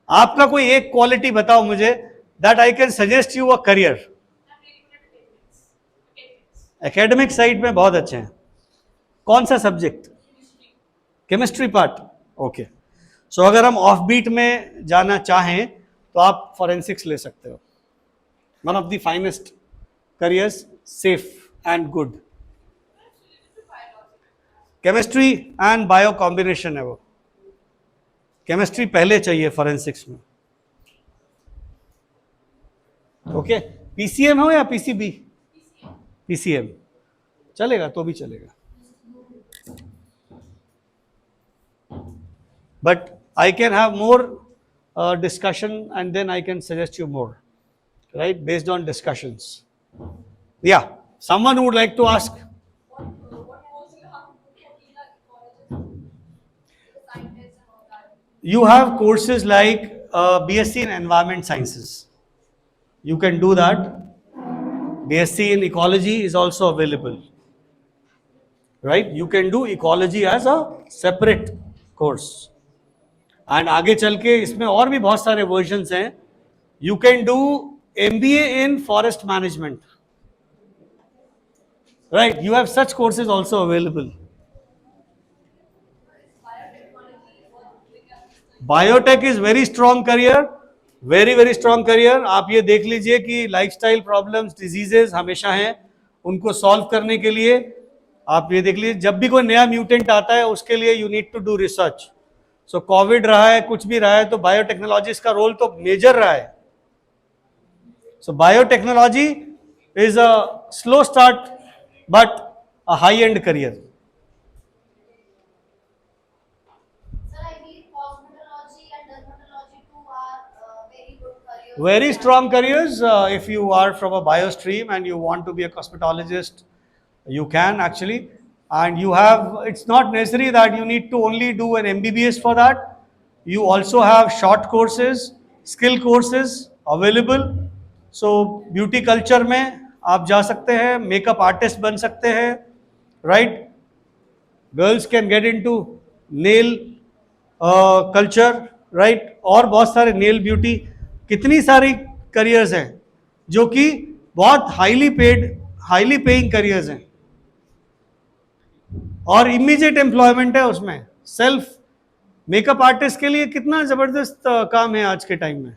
आपका कोई एक क्वालिटी बताओ मुझे, that I can suggest you a career. Academic side में बहुत अच्छे हैं. कौन सा subject? Chemistry part. Okay. So अगर हम ऑफ बीट में जाना चाहें तो आप फॉरेंसिक्स ले सकते हो. One of the finest careers, safe and good. Chemistry and bio combination है वो. केमिस्ट्री पहले चाहिए फॉरेंसिक्स में. ओके. पीसीएम हो या पीसीबी? पीसीएम चलेगा तो भी चलेगा. But I can have more discussion and then I can suggest you more, right? Based on discussions. Yeah. Someone who would like to ask? What course you have to put in a colleges? The scientists and all that. You have courses like BSc in Environment Sciences. You can do that. BSc in Ecology is also available, right? You can do Ecology as a separate course. And आगे चल के इसमें और भी बहुत सारे versions हैं. You can do MBA in forest management, right? You have such courses also available. Biotech is very strong career, very very strong career. आप ये देख लीजिए कि लाइफस्टाइल प्रॉब्लम्स, डिजीजेज हमेशा हैं, उनको सॉल्व करने के लिए आप ये देख लीजिए, जब भी कोई नया म्यूटेंट आता है उसके लिए you need to do research. So Covid रहा है, कुछ भी रहा है, तो बायोटेक्नोलॉजी का रोल तो मेजर रहा है. सो biotechnology is a slow start but a high-end career. Sir, I believe cosmetology and dermatology too are very good careers. Very strong careers. If you are from a bio stream and you want to be a cosmetologist, you can actually. And you have, it's not necessary that you need to only do an MBBS for that. You also have short courses, skill courses available. So beauty culture में आप जा सकते हैं, makeup artist बन सकते हैं, right? Girls can get into nail culture, right, और बहुत सारे नेल ब्यूटी, कितनी सारी करियर्स हैं जो कि बहुत हाईली पेइंग करियर्स हैं और इमीडिएट एम्प्लॉयमेंट है उसमें. सेल्फ मेकअप आर्टिस्ट के लिए कितना जबरदस्त काम है आज के टाइम में.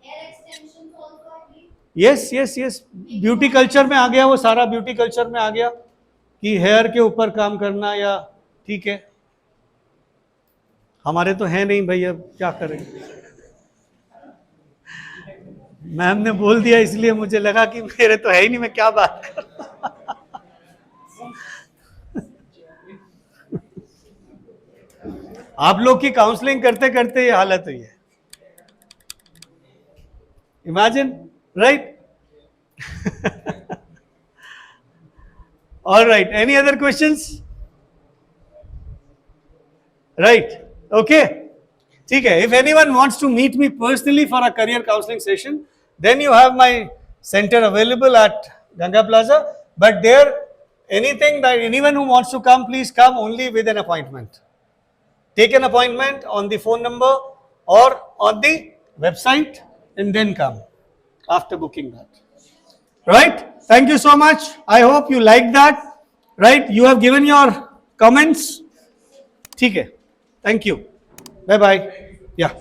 Hair extensions also, I believe. Yes yes yes, beauty culture में आ गया, वो सारा ब्यूटी कल्चर में आ गया कि हेयर के ऊपर काम करना, या ठीक है, हमारे तो है नहीं भाई, अब क्या करें. मैम ने बोल दिया इसलिए मुझे लगा कि मेरे तो है ही नहीं, मैं क्या बात कर. आप लोग की काउंसलिंग करते करते ये हालत हुई है. Imagine, right. All right, any other questions? Right, okay, ठीक है. If anyone wants to meet me personally for a career counseling session, then you have my center available at Ganga Plaza. But there, anything that anyone who wants to come, please come only with an appointment. Take an appointment on the phone number or on the website and then come after booking that. Right? Thank you so much. I hope you liked that. Right? You have given your comments. ठीक है. Thank you. Bye bye. Yeah.